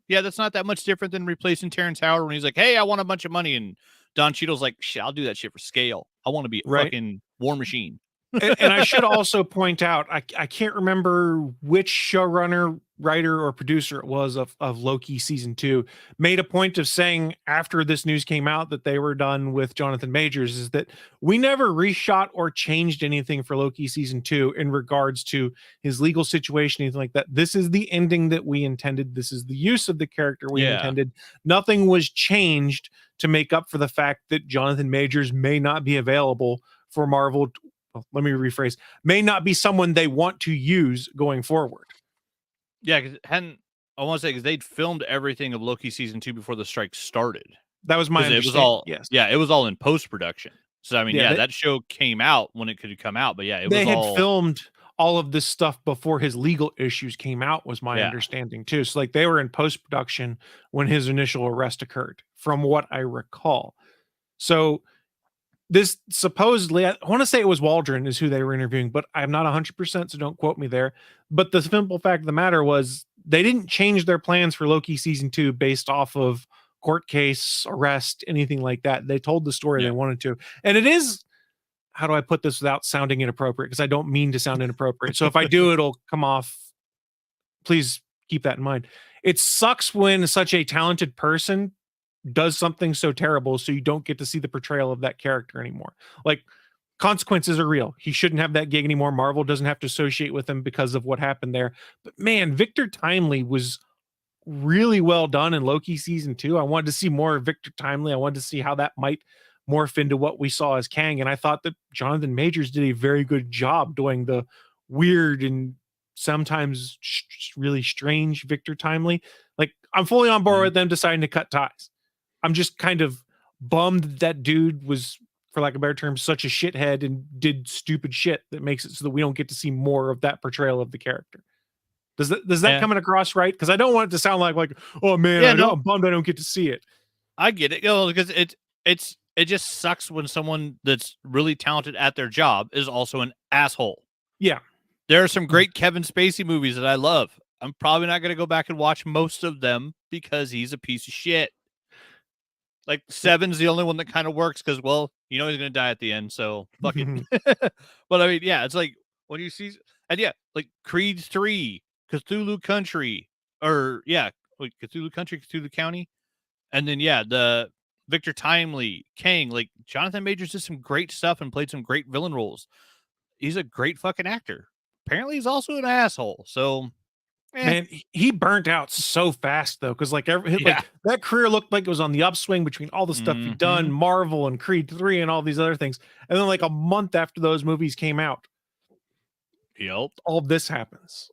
yeah, that's not that much different than replacing Terrence Howard when he's like, hey, I want a bunch of money. And Don Cheadle's like, shit, I'll do that shit for scale. I want to be a fucking War Machine. And I should also point out, I can't remember which showrunner, writer, or producer it was of Loki season 2 made a point of saying after this news came out that they were done with Jonathan Majors, is that we never reshot or changed anything for Loki season 2 in regards to his legal situation, anything like that. This is the ending that we intended. This is the use of the character we intended. Nothing was changed to make up for the fact that Jonathan Majors may not be available for Marvel. Well, let me rephrase, may not be someone they want to use going forward. Yeah, because I want to say, because they'd filmed everything of Loki season 2 before the strike started. That was my understanding. It was all, yes. Yeah, it was all in post-production. So, I mean, that show came out when it could come out, but yeah, they had filmed all of this stuff before his legal issues came out, was my understanding too. So like they were in post-production when his initial arrest occurred, from what I recall. So this supposedly, I want to say it was Waldron is who they were interviewing, but I'm not 100%, so don't quote me there. But the simple fact of the matter was they didn't change their plans for Loki season 2 based off of court case, arrest, anything like that. They told the story they wanted to. And it is, how do I put this without sounding inappropriate? Because I don't mean to sound inappropriate. So if I do, it'll come off. Please keep that in mind. It sucks when such a talented person does something so terrible so you don't get to see the portrayal of that character anymore. Like, consequences are real. He shouldn't have that gig anymore. Marvel doesn't have to associate with him because of what happened there. But man, Victor Timely was really well done in Loki season 2. I wanted to see more of Victor Timely. I wanted to see how that might morph into what we saw as Kang. And I thought that Jonathan Majors did a very good job doing the weird and sometimes really strange Victor Timely. Like, I'm fully on board with them deciding to cut ties. I'm just kind of bummed that dude was, for lack of a better term, such a shithead and did stupid shit that makes it so that we don't get to see more of that portrayal of the character. Does that coming across right? Because I don't want it to sound like, oh man, I'm bummed I don't get to see it. I get it, because it just sucks when someone that's really talented at their job is also an asshole. Yeah, there are some great Kevin Spacey movies that I love. I'm probably not going to go back and watch most of them because he's a piece of shit. Like 7's the only one that kind of works because, well, he's going to die at the end, so fuck it. But I mean, yeah, it's like when you see, and like Creed 3, Cthulhu Country, Cthulhu Country, Cthulhu County, and then the Victor Timely, Kang, like Jonathan Majors did some great stuff and played some great villain roles. He's a great fucking actor. Apparently, he's also an asshole. So. Man, he burnt out so fast though, because like that career looked like it was on the upswing between all the stuff he'd done, Marvel and Creed 3 and all these other things, and then like a month after those movies came out, all of this happens.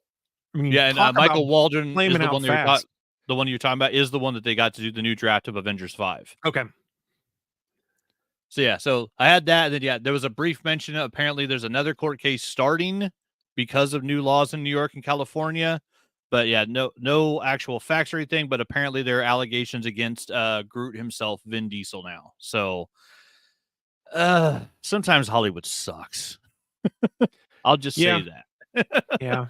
I mean, and Michael Waldron is the one the one you're talking about is the one that they got to do the new draft of Avengers 5. Okay. So I had that, and then there was a brief mention. Apparently, there's another court case starting because of new laws in New York and California. But no actual facts or anything. But apparently there are allegations against Groot himself, Vin Diesel now. So sometimes Hollywood sucks. I'll just say that. Yeah.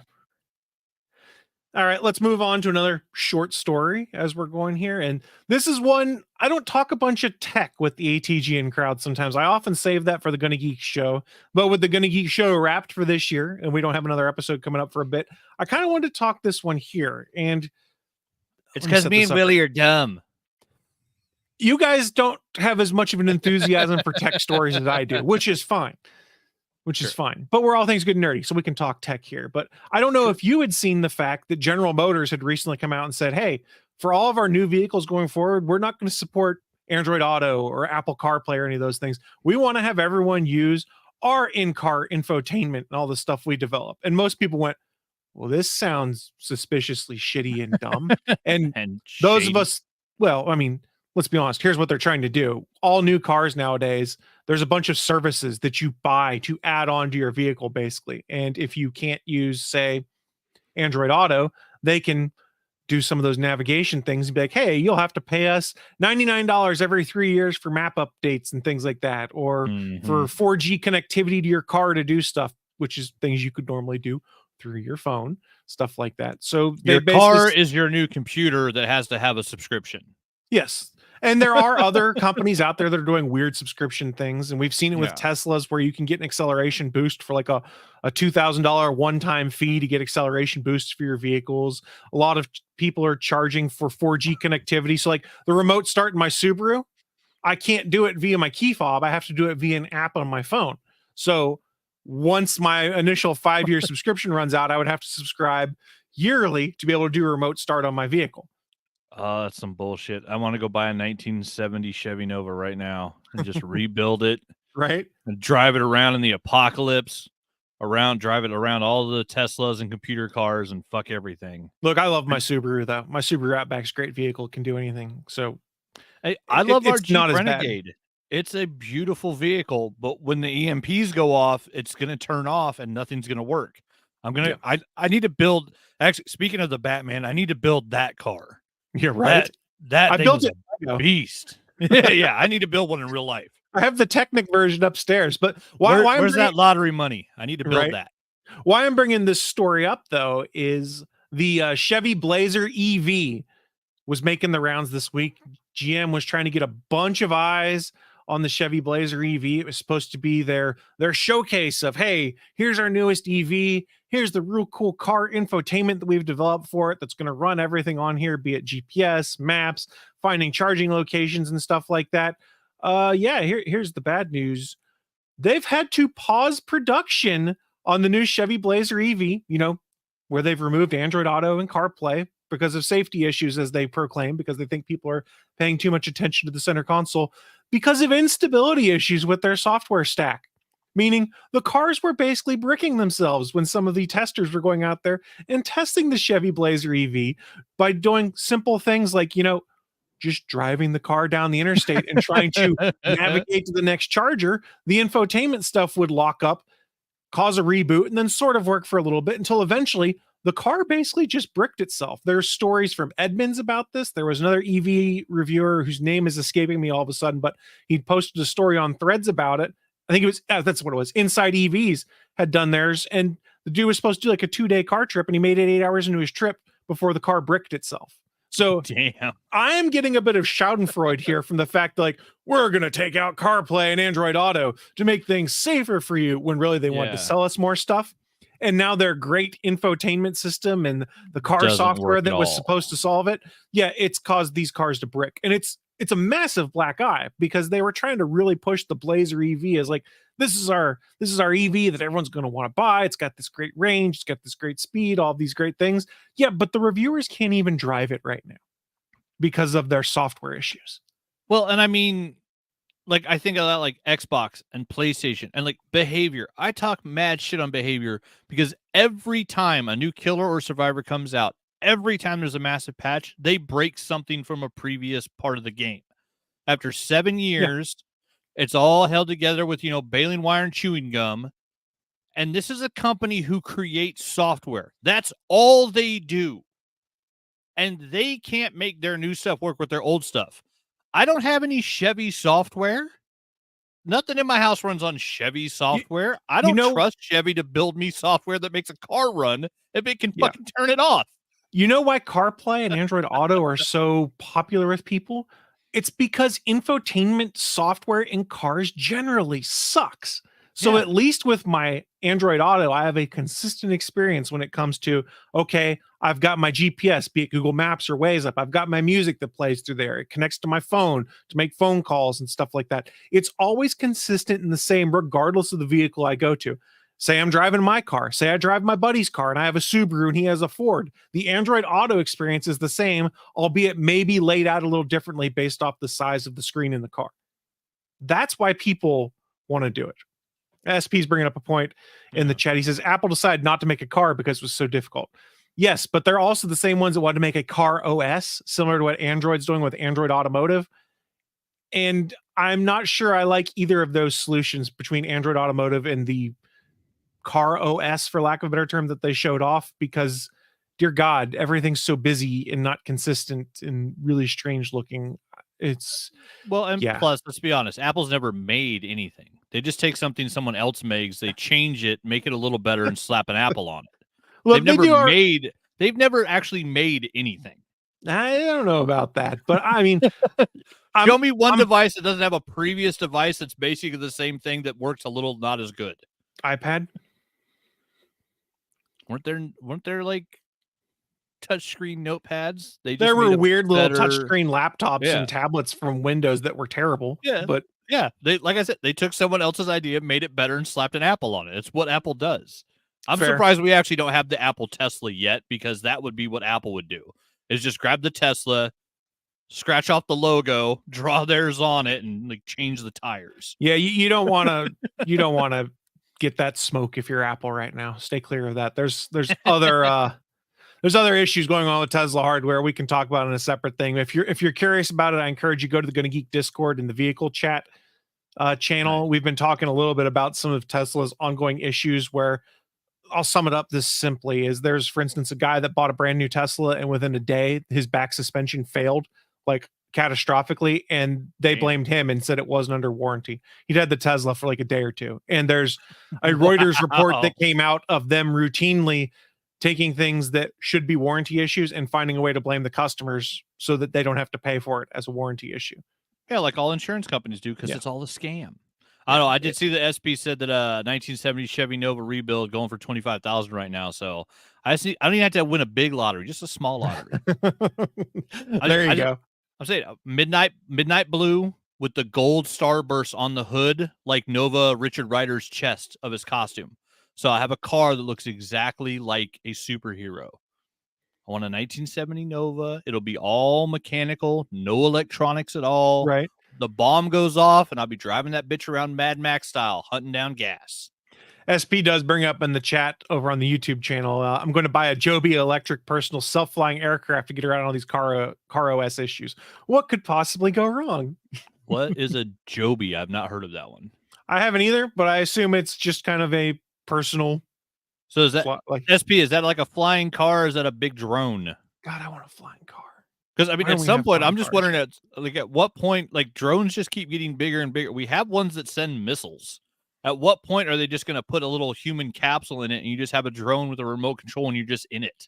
All right, let's move on to another short story as we're going here. And this is one, I don't talk a bunch of tech with the ATGN crowd sometimes. I often save that for the Gonna Geek show. But with the Gonna Geek show wrapped for this year, and we don't have another episode coming up for a bit, I kind of wanted to talk this one here. And it's because me and Willie are dumb. You guys don't have as much of an enthusiasm for tech stories as I do, which is fine. Is fine. But we're all things good and nerdy, so we can talk tech here. But I don't know if you had seen the fact that General Motors had recently come out and said, hey, for all of our new vehicles going forward, we're not going to support Android Auto or Apple CarPlay or any of those things. We want to have everyone use our in-car infotainment and all the stuff we develop. And most people went, well, this sounds suspiciously shitty and dumb. and those of us, well, I mean, let's be honest. Here's what they're trying to do. All new cars nowadays, there's a bunch of services that you buy to add on to your vehicle, basically. And if you can't use, say, Android Auto, they can do some of those navigation things and be like, hey, you'll have to pay us $99 every 3 years for map updates and things like that. Or for 4G connectivity to your car to do stuff, which is things you could normally do through your phone, stuff like that. So your car is your new computer that has to have a subscription. Yes. And there are other companies out there that are doing weird subscription things. And we've seen it with Teslas where you can get an acceleration boost for like a $2,000 one-time fee to get acceleration boosts for your vehicles. A lot of people are charging for 4G connectivity. So like the remote start in my Subaru, I can't do it via my key fob. I have to do it via an app on my phone. So once my initial 5-year subscription runs out, I would have to subscribe yearly to be able to do a remote start on my vehicle. Oh, that's some bullshit. I want to go buy a 1970 Chevy Nova right now and just rebuild it. Right. And drive it around in the apocalypse, drive it around all the Teslas and computer cars and fuck everything. Look, I love my Subaru, though. My Subaru Outback's a great vehicle, can do anything. So I love our Jeep Renegade. It's a beautiful vehicle, but when the EMPs go off, it's going to turn off and nothing's going to work. I need to build, actually, speaking of the Batman, I need to build that car. You're right. That I built it. Beast. Yeah, I need to build one in real life. I have the Technic version upstairs, but where's that lottery money? I need to build that. Why I'm bringing this story up, though, is the Chevy Blazer EV was making the rounds this week. GM was trying to get a bunch of eyes on the Chevy Blazer EV. It was supposed to be their showcase of, hey, here's our newest EV. Here's the real cool car infotainment that we've developed for it that's going to run everything on here, be it GPS, maps, finding charging locations and stuff like that. Here's the bad news. They've had to pause production on the new Chevy Blazer EV, where they've removed Android Auto and CarPlay because of safety issues, as they proclaim, because they think people are paying too much attention to the center console because of instability issues with their software stack. Meaning the cars were basically bricking themselves when some of the testers were going out there and testing the Chevy Blazer EV by doing simple things like, just driving the car down the interstate and trying to navigate to the next charger. The infotainment stuff would lock up, cause a reboot, and then sort of work for a little bit until eventually the car basically just bricked itself. There's stories from Edmunds about this. There was another EV reviewer whose name is escaping me all of a sudden, but he posted a story on Threads about it. I think it was, that's what it was. Inside EVs had done theirs, and the dude was supposed to do like a 2-day car trip, and he made it 8 hours into his trip before the car bricked itself. So damn, I'm getting a bit of Schadenfreude here from the fact that, like, we're going to take out CarPlay and Android Auto to make things safer for you, when really they want to sell us more stuff. And now their great infotainment system and the car software that was supposed to solve it, it's caused these cars to brick. And it's a massive black eye, because they were trying to really push the Blazer EV as like, this is our EV that everyone's going to want to buy. It's got this great range, it's got this great speed, all these great things. Yeah, but the reviewers can't even drive it right now because of their software issues. Well, and I mean, like, I think of that, like Xbox and PlayStation and like behavior. I talk mad shit on behavior because every time a new Killer or Survivor comes out, every time there's a massive patch, they break something from a previous part of the game. After 7 years, it's all held together with, baling wire and chewing gum. And this is a company who creates software. That's all they do. And they can't make their new stuff work with their old stuff. I don't have any Chevy software. Nothing in my house runs on Chevy software. I don't trust Chevy to build me software that makes a car run if it can fucking turn it off. You know why CarPlay and Android Auto are so popular with people? It's because infotainment software in cars generally sucks. So at least with my Android Auto, I have a consistent experience when it comes to, okay, I've got my GPS, be it Google Maps or Waze up. I've got my music that plays through there. It connects to my phone to make phone calls and stuff like that. It's always consistent and the same, regardless of the vehicle I go to. Say I'm driving my car. Say I drive my buddy's car and I have a Subaru and he has a Ford. The Android Auto experience is the same, albeit maybe laid out a little differently based off the size of the screen in the car. That's why people want to do it. SP's bringing up a point in the chat. He says, Apple decided not to make a car because it was so difficult. Yes, but they're also the same ones that wanted to make a car OS, similar to what Android's doing with Android Automotive. And I'm not sure I like either of those solutions between Android Automotive and the car OS, for lack of a better term, that they showed off, because, dear God, everything's so busy and not consistent and really strange looking. It's plus, let's be honest, Apple's never made anything. They just take something someone else makes, they change it, make it a little better, and slap an Apple on it. Look, they've never actually made anything. I don't know about that, but I mean, show me one device that doesn't have a previous device that's basically the same thing that works a little not as good. iPad. Weren't there like touchscreen notepads? There were weird little touchscreen laptops and tablets from Windows that were terrible. Yeah, but they, like I said, they took someone else's idea, made it better, and slapped an Apple on it. It's what Apple does. I'm surprised we actually don't have the Apple Tesla yet, because that would be what Apple would do: is just grab the Tesla, scratch off the logo, draw theirs on it, and like change the tires. Yeah, you don't want to get that smoke if you're Apple right now. Stay clear of that. There's other issues going on with Tesla hardware we can talk about in a separate thing. If you're curious about it, I encourage you to go to the Gonna Geek Discord in the vehicle chat channel. Right. We've been talking a little bit about some of Tesla's ongoing issues, where I'll sum it up this simply: is there's, for instance, a guy that bought a brand new Tesla, and within a day his back suspension failed like catastrophically, and they blamed him and said it wasn't under warranty. He'd had the Tesla for like a day or two, and there's a Reuters report that came out of them routinely taking things that should be warranty issues and finding a way to blame the customers so that they don't have to pay for it as a warranty issue. Yeah, like all insurance companies do, because it's all a scam. I don't know. I did see the SP said that 1970 Chevy Nova rebuild going for $25,000 right now. So I don't even have to win a big lottery, just a small lottery. There you go. I'm saying midnight blue with the gold starburst on the hood, like Nova Richard Rider's chest of his costume. So I have a car that looks exactly like a superhero. I want a 1970 Nova. It'll be all mechanical, no electronics at all. Right. The bomb goes off, and I'll be driving that bitch around Mad Max style, hunting down gas. SP does bring up in the chat over on the YouTube channel, I'm going to buy a Joby electric personal self-flying aircraft to get around all these car OS issues. What could possibly go wrong? What is a Joby? I've not heard of that one. I haven't either, but I assume it's just kind of a personal. So is that SP? Is that like a flying car? Or is that a big drone? God, I want a flying car. Because I mean, at some point, I'm just wondering at what point, like, drones just keep getting bigger and bigger. We have ones that send missiles. At what point are they just going to put a little human capsule in it, and you just have a drone with a remote control, and you're just in it?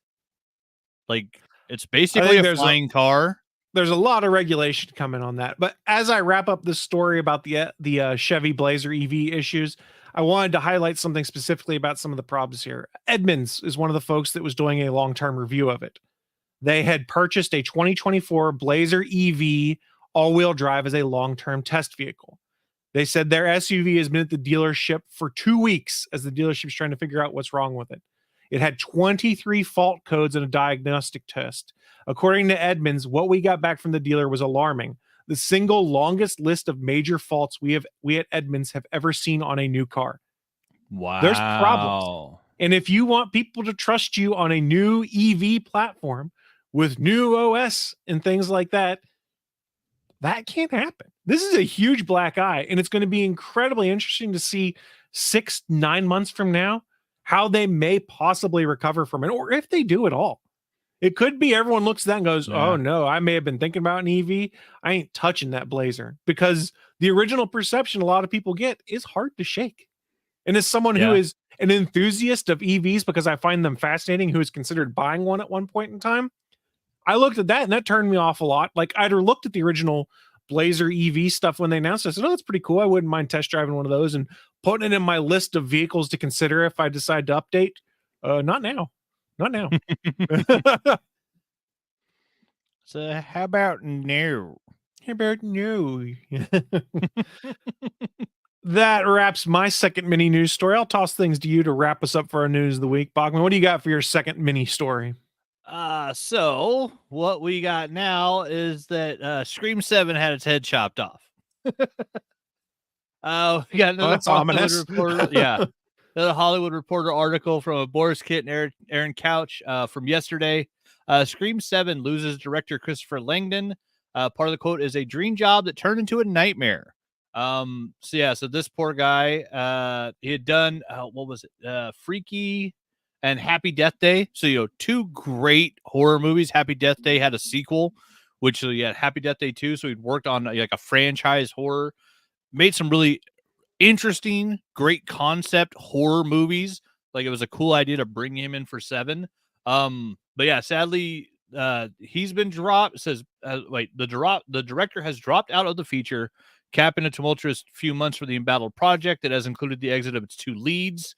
Like, it's basically a flying car. There's a lot of regulation coming on that. But as I wrap up this story about the Chevy Blazer EV issues, I wanted to highlight something specifically about some of the problems here. Edmunds is one of the folks that was doing a long-term review of it. They had purchased a 2024 Blazer EV all-wheel drive as a long-term test vehicle. They said their SUV has been at the dealership for 2 weeks as the dealership's trying to figure out what's wrong with it. It had 23 fault codes in a diagnostic test. According to Edmunds, what we got back from the dealer was alarming. The single longest list of major faults we at Edmunds have ever seen on a new car. Wow. There's problems. And if you want people to trust you on a new EV platform with new OS and things like that, that can't happen. This is a huge black eye, and it's going to be incredibly interesting to see 6-9 months from now how they may possibly recover from it, or if they do at all. It could be everyone looks at that and goes, oh no, I may have been thinking about an EV. I ain't touching that Blazer, because the original perception a lot of people get is hard to shake. And as someone who is an enthusiast of EVs, because I find them fascinating, who has considered buying one at one point in time, I looked at that and that turned me off a lot. Like, I'd looked at the original Blazer EV stuff when they announced it. I said, oh, that's pretty cool. I wouldn't mind test driving one of those and putting it in my list of vehicles to consider if I decide to update. Not now. Not now. So how about no? How about no? That wraps my second mini news story. I'll toss things to you to wrap us up for our news of the week. Bachman, what do you got for your second mini story? So what we got now is that Scream 7 had its head chopped off. We got another Hollywood reporter. Another Hollywood Reporter article from a Boris Kit and Aaron Couch from yesterday. Scream 7 loses director Christopher Langdon. Part of the quote is a dream job that turned into a nightmare. So this poor guy, he had done, what was it? Freaky and Happy Death Day. So, two great horror movies. Happy Death Day had a sequel, which Happy Death Day 2. So he'd worked on like a franchise horror, made some really interesting, great concept horror movies Like, it was a cool idea to bring him in for 7. But yeah, sadly, he's been dropped. It says, the director has dropped out of the feature, capping a tumultuous few months for the embattled project that has included the exit of its 2 leads.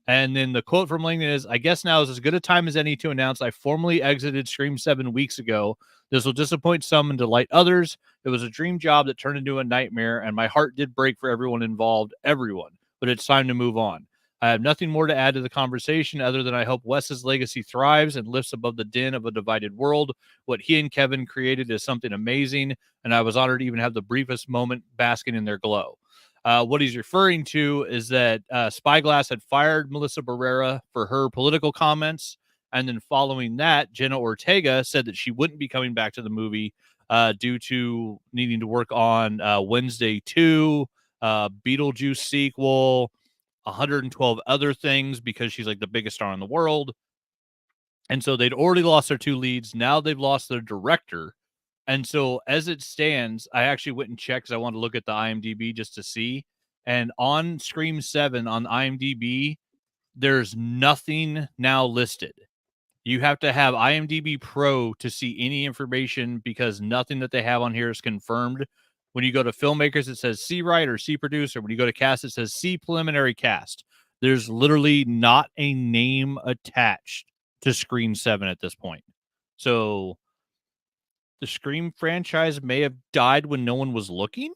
And then the quote from Langdon is, I guess now is as good a time as any to announce I formally exited Scream 7 weeks ago. This will disappoint some and delight others. It was a dream job that turned into a nightmare, and my heart did break for everyone involved, but it's time to move on. I have nothing more to add to the conversation other than I hope Wes's legacy thrives and lifts above the din of a divided world. What he and Kevin created is something amazing, and I was honored to even have the briefest moment basking in their glow. What he's referring to is that Spyglass had fired Melissa Barrera for her political comments. And then following that, Jenna Ortega said that she wouldn't be coming back to the movie due to needing to work on Wednesday 2, Beetlejuice sequel, 112 other things because she's like the biggest star in the world. And so they'd already lost their 2 leads. Now they've lost their director. And so as it stands, I actually went and checked because I wanted to look at the IMDb just to see. And on Scream 7 on IMDb, there's nothing now listed. You have to have IMDb Pro to see any information because nothing that they have on here is confirmed. When you go to filmmakers, it says C writer, C producer. When you go to cast, it says C preliminary cast. There's literally not a name attached to Scream 7 at this point. So the Scream franchise may have died when no one was looking.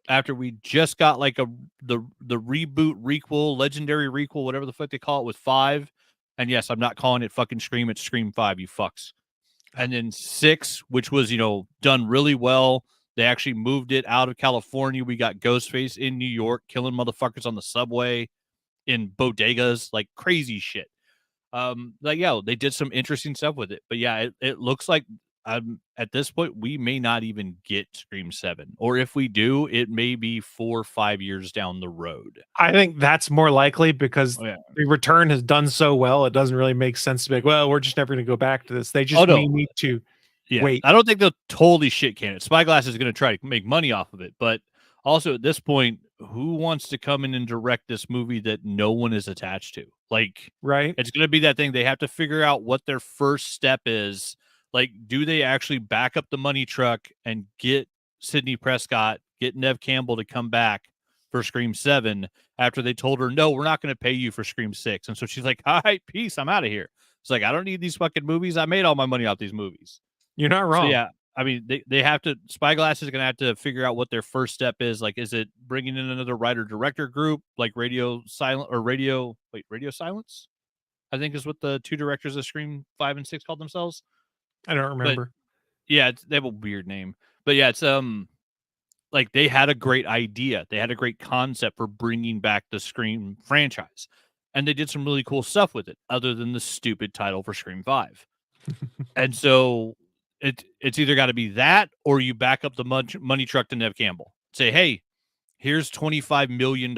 After we just got like the reboot, requel, legendary requel, whatever the fuck they call it, with 5. And yes, I'm not calling it fucking Scream, it's Scream 5, you fucks. And then 6, which was, done really well. They actually moved it out of California. We got Ghostface in New York, killing motherfuckers on the subway, in bodegas, like crazy shit. They did some interesting stuff with it. But yeah, it looks like at this point, we may not even get Scream 7. Or if we do, it may be 4 or 5 years down the road. I think that's more likely because the return has done so well. It doesn't really make sense to be like, well, we're just never going to go back to this. They just need to wait. I don't think they'll totally shit can it. Spyglass is going to try to make money off of it. But also at this point, who wants to come in and direct this movie that no one is attached to? Like, right? It's going to be that thing. They have to figure out what their first step is. Like, do they actually back up the money truck and get Sidney Prescott, get Neve Campbell to come back for Scream 7 after they told her, no, we're not going to pay you for Scream 6. And so she's like, all right, peace, I'm out of here. It's like, I don't need these fucking movies. I made all my money off these movies. You're not wrong. So, yeah, I mean, they have to, Spyglass is going to have to figure out what their first step is. Like, is it bringing in another writer-director group like Radio Silence? I think is what the 2 directors of Scream 5 and 6 called themselves. I don't remember. But, yeah, they have a weird name. But yeah, it's like they had a great idea. They had a great concept for bringing back the Scream franchise. And they did some really cool stuff with it, other than the stupid title for Scream 5. And so it's either got to be that or you back up the money truck to Neve Campbell. Say, hey, here's $25 million.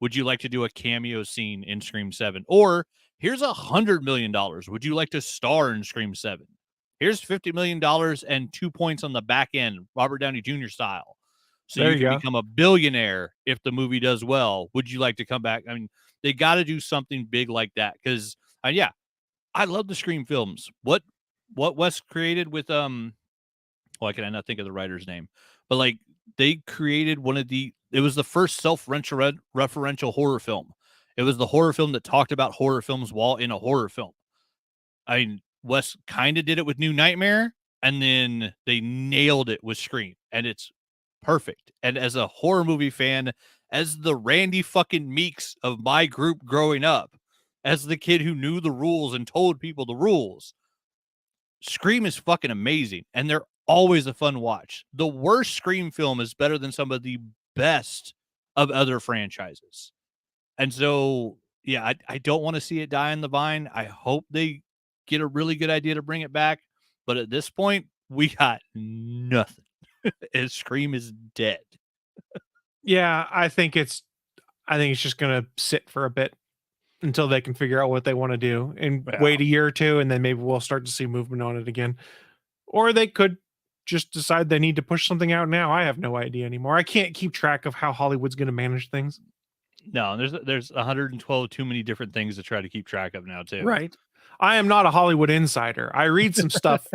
Would you like to do a cameo scene in Scream 7? Or here's $100 million. Would you like to star in Scream 7? Here's $50 million and 2 points on the back end, Robert Downey Jr. style. So you can become a billionaire if the movie does well. Would you like to come back? I mean, they got to do something big like that because, I love the Scream films. What Wes created with why can I not think of the writer's name? But like they created it was the first self-referential horror film. It was the horror film that talked about horror films while in a horror film. I mean, Wes kind of did it with New Nightmare, and then they nailed it with Scream, and it's perfect. And as a horror movie fan, as the Randy fucking Meeks of my group growing up, as the kid who knew the rules and told people the rules, Scream is fucking amazing, and they're always a fun watch. The worst Scream film is better than some of the best of other franchises. And so, yeah, I don't want to see it die on the vine. I hope they get a really good idea to bring it back. But at this point, we got nothing. And Scream is dead. Yeah, I think it's just going to sit for a bit until they can figure out what they want to do and wait a year or two, and then maybe we'll start to see movement on it again. Or they could just decide they need to push something out now. I have no idea anymore. I can't keep track of how Hollywood's going to manage things. No, there's 112 too many different things to try to keep track of now too. Right. I am not a Hollywood insider. I read some stuff,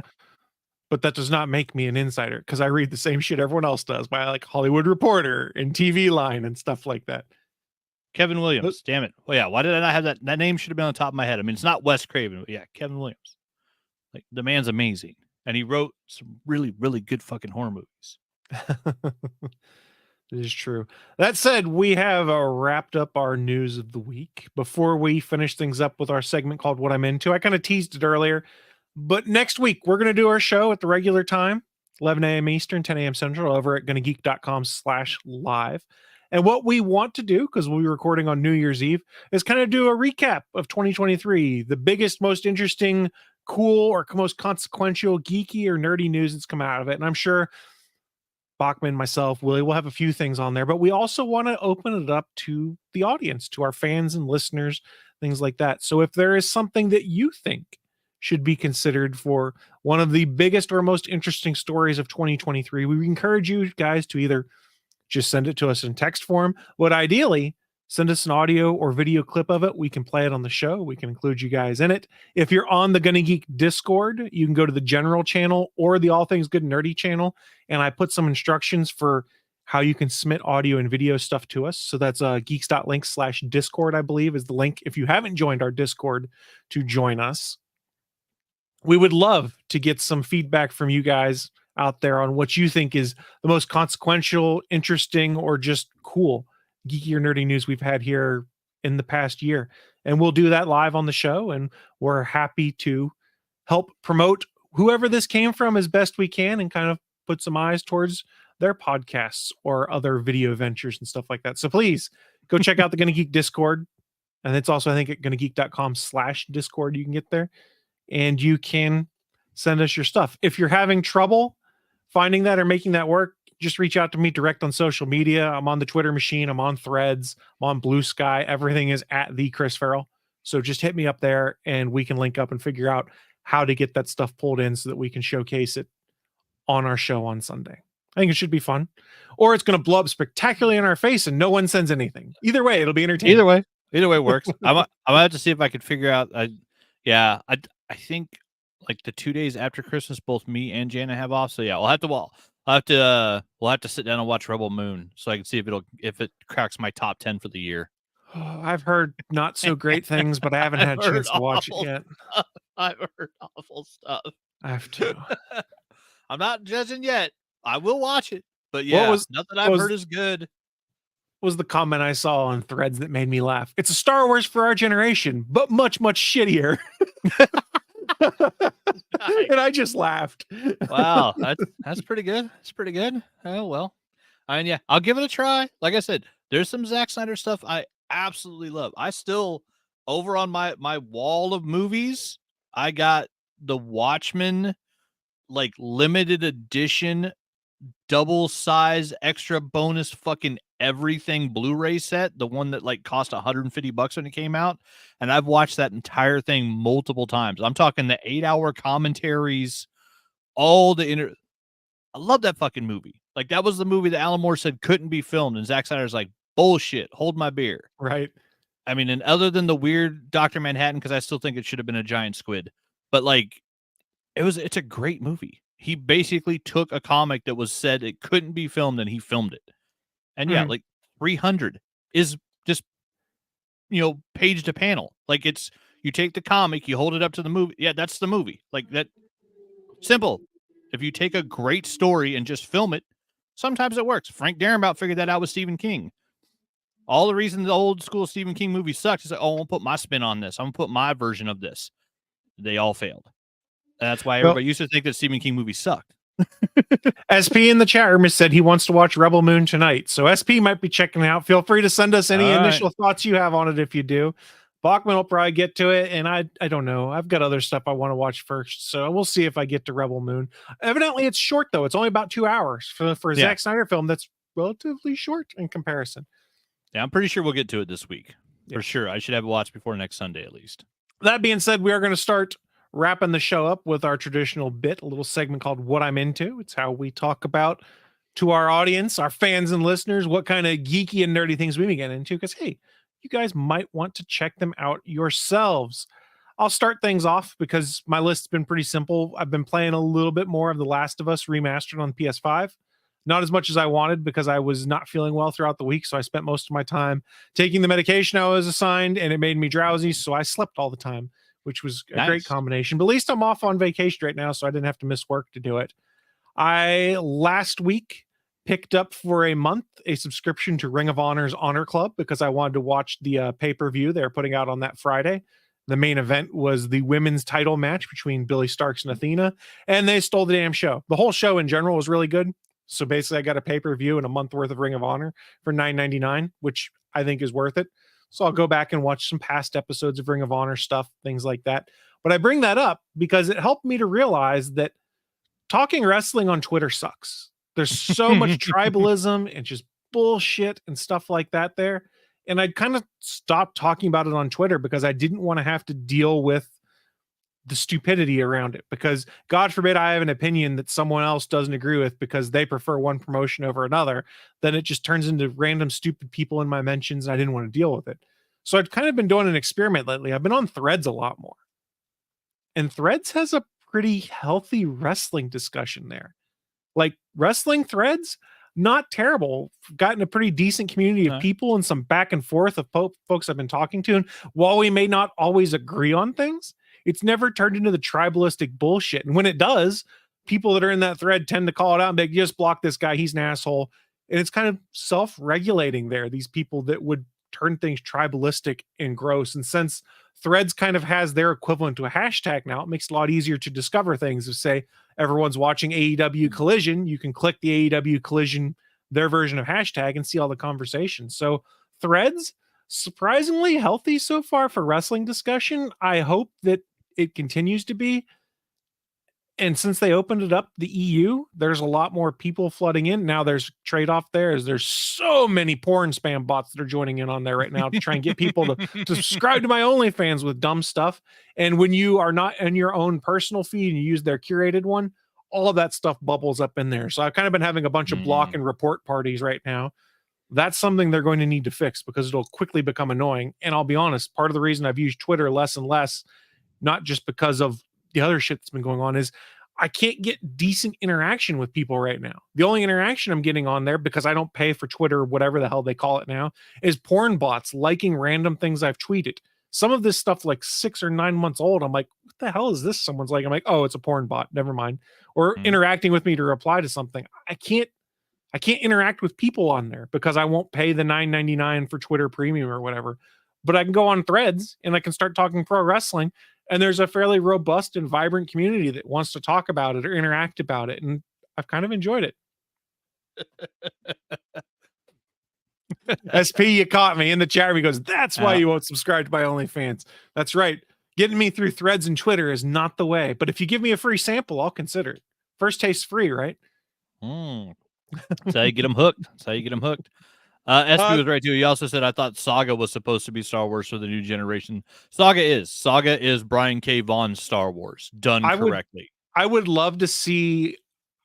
but that does not make me an insider because I read the same shit everyone else does by like Hollywood Reporter and TV Line and stuff like that. Kevin Williams. Damn it. Oh yeah. Why did I not have that? That name should have been on top of my head. I mean, it's not Wes Craven, but yeah, Kevin Williams. Like the man's amazing. And he wrote some really, really good fucking horror movies. It is true. That said, we have wrapped up our news of the week. Before we finish things up with our segment called What I'm Into, I kind of teased it earlier, but next week we're going to do our show at the regular time, 11 a.m. Eastern, 10 a.m. Central, over at gonnageek.com/live. And what we want to do, because we'll be recording on New Year's Eve, is kind of do a recap of 2023, the biggest, most interesting, cool, or most consequential, geeky, or nerdy news that's come out of it. And I'm sure Bachman, myself, Willie, we'll have a few things on there, but we also want to open it up to the audience, to our fans and listeners, things like that. So if there is something that you think should be considered for one of the biggest or most interesting stories of 2023, we encourage you guys to either just send it to us in text form, but ideally send us an audio or video clip of it. We can play it on the show. We can include you guys in it. If you're on the Gonna Geek Discord, you can go to the general channel or the All Things Good Nerdy channel, and I put some instructions for how you can submit audio and video stuff to us. So that's geeks.link/Discord, I believe, is the link if you haven't joined our Discord to join us. We would love to get some feedback from you guys out there on what you think is the most consequential, interesting, or just cool geeky or nerdy news we've had here in the past year. And we'll do that live on the show. And we're happy to help promote whoever this came from as best we can and kind of put some eyes towards their podcasts or other video ventures and stuff like that. So please go check out the Gonna Geek Discord. And it's also, I think, at gonnageek.com/Discord. You can get there and you can send us your stuff. If you're having trouble finding that or making that work, just reach out to me direct on social media. I'm on the Twitter machine. I'm on Threads. I'm on Blue Sky. Everything is at the Chris Farrell. So just hit me up there and we can link up and figure out how to get that stuff pulled in so that we can showcase it on our show on Sunday. I think it should be fun. Or it's going to blow up spectacularly in our face and no one sends anything. Either way, it'll be entertaining. Either way works. I'm going to have to see if I could figure out. I think like the 2 days after Christmas, both me and Jana have off. So yeah, we'll have to sit down and watch Rebel Moon so I can see if it cracks my top 10 for the year. I've heard not so great things, but I haven't had a chance to watch it yet. I've heard awful stuff. I have to. I'm not judging yet. I will watch it, but yeah, nothing I've heard is good. Was the comment I saw on Threads that made me laugh? It's a Star Wars for our generation, but much, much shittier. And I just laughed. Wow, that's pretty good. That's pretty good. Oh well. I mean, yeah, I'll give it a try. Like I said, there's some Zack Snyder stuff I absolutely love. I still, over on my wall of movies, I got the Watchmen like limited edition double size extra bonus fucking everything Blu-ray set, the one that like cost $150 when it came out, and I've watched that entire thing multiple times. I'm talking the 8-hour commentaries, all the I love that fucking movie. Like that was the movie that Alan Moore said couldn't be filmed, and Zack Snyder's like, bullshit, hold my beer. Right. I mean, and other than the weird Dr. Manhattan, because I still think it should have been a giant squid, but like it's a great movie. He basically took a comic that was said it couldn't be filmed and he filmed it. And yeah, like 300 is just, page to panel. Like you take the comic, you hold it up to the movie. Yeah, that's the movie. Like that simple. If you take a great story and just film it, sometimes it works. Frank Darabont figured that out with Stephen King. All the reason the old school Stephen King movies sucked is like, I'm going to put my spin on this. I'm going to put my version of this. They all failed. And that's why everybody used to think that Stephen King movies sucked. SP in the chat room has said he wants to watch Rebel Moon tonight. So SP might be checking it out. Feel free to send us any initial thoughts you have on it if you do. Bachman will probably get to it. And I don't know. I've got other stuff I want to watch first. So we'll see if I get to Rebel Moon. Evidently, it's short, though. It's only about 2 hours for a Zack Snyder film that's relatively short in comparison. Yeah, I'm pretty sure we'll get to it this week. For sure. I should have it watched before next Sunday, at least. That being said, we are going to start wrapping the show up with our traditional bit, a little segment called What I'm Into. It's how we talk about to our audience, our fans and listeners, what kind of geeky and nerdy things we be getting into, because hey, you guys might want to check them out yourselves. I'll start things off because my list's been pretty simple. I've been playing a little bit more of The Last of Us remastered on PS5. Not as much as I wanted because I was not feeling well throughout the week. So I spent most of my time taking the medication I was assigned and it made me drowsy. So I slept all the time, which was a great combination. But at least I'm off on vacation right now, so I didn't have to miss work to do it. I last week picked up for a month a subscription to Ring of Honor's Honor Club because I wanted to watch the pay-per-view they're putting out on that Friday. The main event was the women's title match between Billy Starks and Athena, and they stole the damn show. The whole show in general was really good. So basically, I got a pay-per-view and a month worth of Ring of Honor for $9.99, which I think is worth it. So I'll go back and watch some past episodes of Ring of Honor stuff, things like that. But I bring that up because it helped me to realize that talking wrestling on Twitter sucks. There's so much tribalism and just bullshit and stuff like that there. And I kind of stopped talking about it on Twitter because I didn't want to have to deal with the stupidity around it, because God forbid I have an opinion that someone else doesn't agree with because they prefer one promotion over another, then it just turns into random stupid people in my mentions, and I didn't want to deal with it. So I've kind of been doing an experiment lately. I've been on Threads a lot more, and Threads has a pretty healthy wrestling discussion there. Like wrestling threads, not terrible. Gotten a pretty decent community of people and some back and forth of folks I've been talking to. And while we may not always agree on things, it's never turned into the tribalistic bullshit. And when it does, people that are in that thread tend to call it out and be like, just block this guy, he's an asshole. And it's kind of self-regulating there, these people that would turn things tribalistic and gross. And since Threads kind of has their equivalent to a hashtag now, it makes it a lot easier to discover things. If, say, everyone's watching AEW Collision, you can click the AEW Collision, their version of hashtag, and see all the conversations. So Threads, surprisingly healthy so far for wrestling discussion. I hope that it continues to be. And since they opened it up, the EU, there's a lot more people flooding in. Now there's trade-off there, as there's so many porn spam bots that are joining in on there right now to try and get people to subscribe to my OnlyFans with dumb stuff. And when you are not in your own personal feed and you use their curated one, all of that stuff bubbles up in there. So I've kind of been having a bunch of block and report parties right now. That's something they're going to need to fix because it'll quickly become annoying. And I'll be honest, part of the reason I've used Twitter less and less, not just because of the other shit that's been going on, is I can't get decent interaction with people right now. The only interaction I'm getting on there, because I don't pay for Twitter, whatever the hell they call it now, is porn bots liking random things I've tweeted. Some of this stuff like 6 or 9 months old. I'm like, what the hell is this? Someone's like, I'm like, oh, it's a porn bot. Never mind. Or interacting with me to reply to something. I can't interact with people on there because I won't pay the $9.99 for Twitter Premium or whatever. But I can go on Threads and I can start talking pro wrestling. And there's a fairly robust and vibrant community that wants to talk about it or interact about it. And I've kind of enjoyed it. SP, you caught me in the chat room. He goes, that's why you won't subscribe to my OnlyFans. That's right. Getting me through Threads and Twitter is not the way. But if you give me a free sample, I'll consider it. First taste free, right? That's how you get them hooked. That's how you get them hooked. SP was right too. He also said, I thought Saga was supposed to be Star Wars for the new generation. Saga is Brian K. Vaughan's Star Wars done correctly. I would love to see.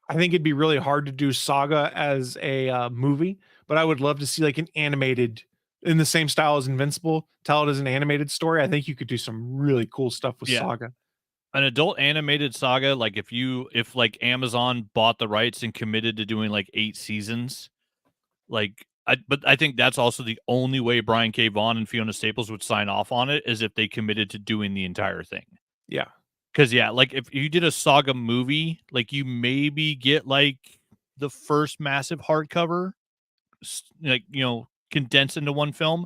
I think it'd be really hard to do Saga as a movie, but I would love to see like an animated in the same style as Invincible. Tell it as an animated story. I think you could do some really cool stuff with Saga. An adult animated Saga, like if like Amazon bought the rights and committed to doing like 8 seasons, like. But I think that's also the only way Brian K. Vaughan and Fiona Staples would sign off on it, is if they committed to doing the entire thing. Yeah. Because, like if you did a Saga movie, like you maybe get like the first massive hardcover, like, condensed into one film,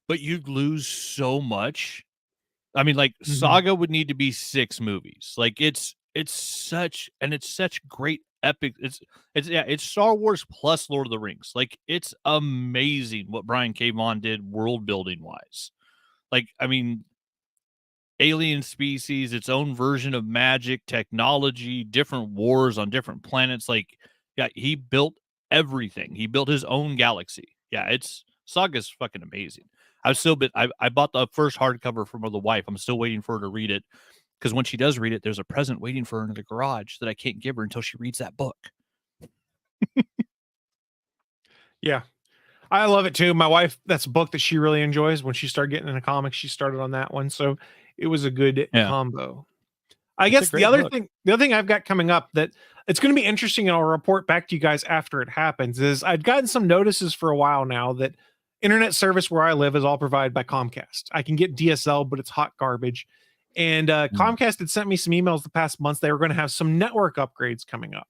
but you'd lose so much. I mean, like Saga would need to be 6 movies. Like it's such great epic. It's Star Wars plus Lord of the Rings. Like it's amazing what Brian K. Vaughan did world building wise. Like, I mean, alien species, its own version of magic, technology, different wars on different planets. Like, he built everything. He built his own galaxy. Saga's fucking amazing. I bought the first hardcover from the wife. I'm still waiting for her to read it. Because when she does read it, there's a present waiting for her in the garage that I can't give her until she reads that book. Yeah. I love it too. My wife, that's a book that she really enjoys. When she started getting into comics, she started on that one. So it was a good combo. I It's a guess great book. the other thing I've got coming up that it's going to be interesting, and I'll report back to you guys after it happens, is I'd gotten some notices for a while now that internet service where I live is all provided by Comcast. I can get DSL, but it's hot garbage. And Comcast had sent me some emails the past months. They were going to have some network upgrades coming up.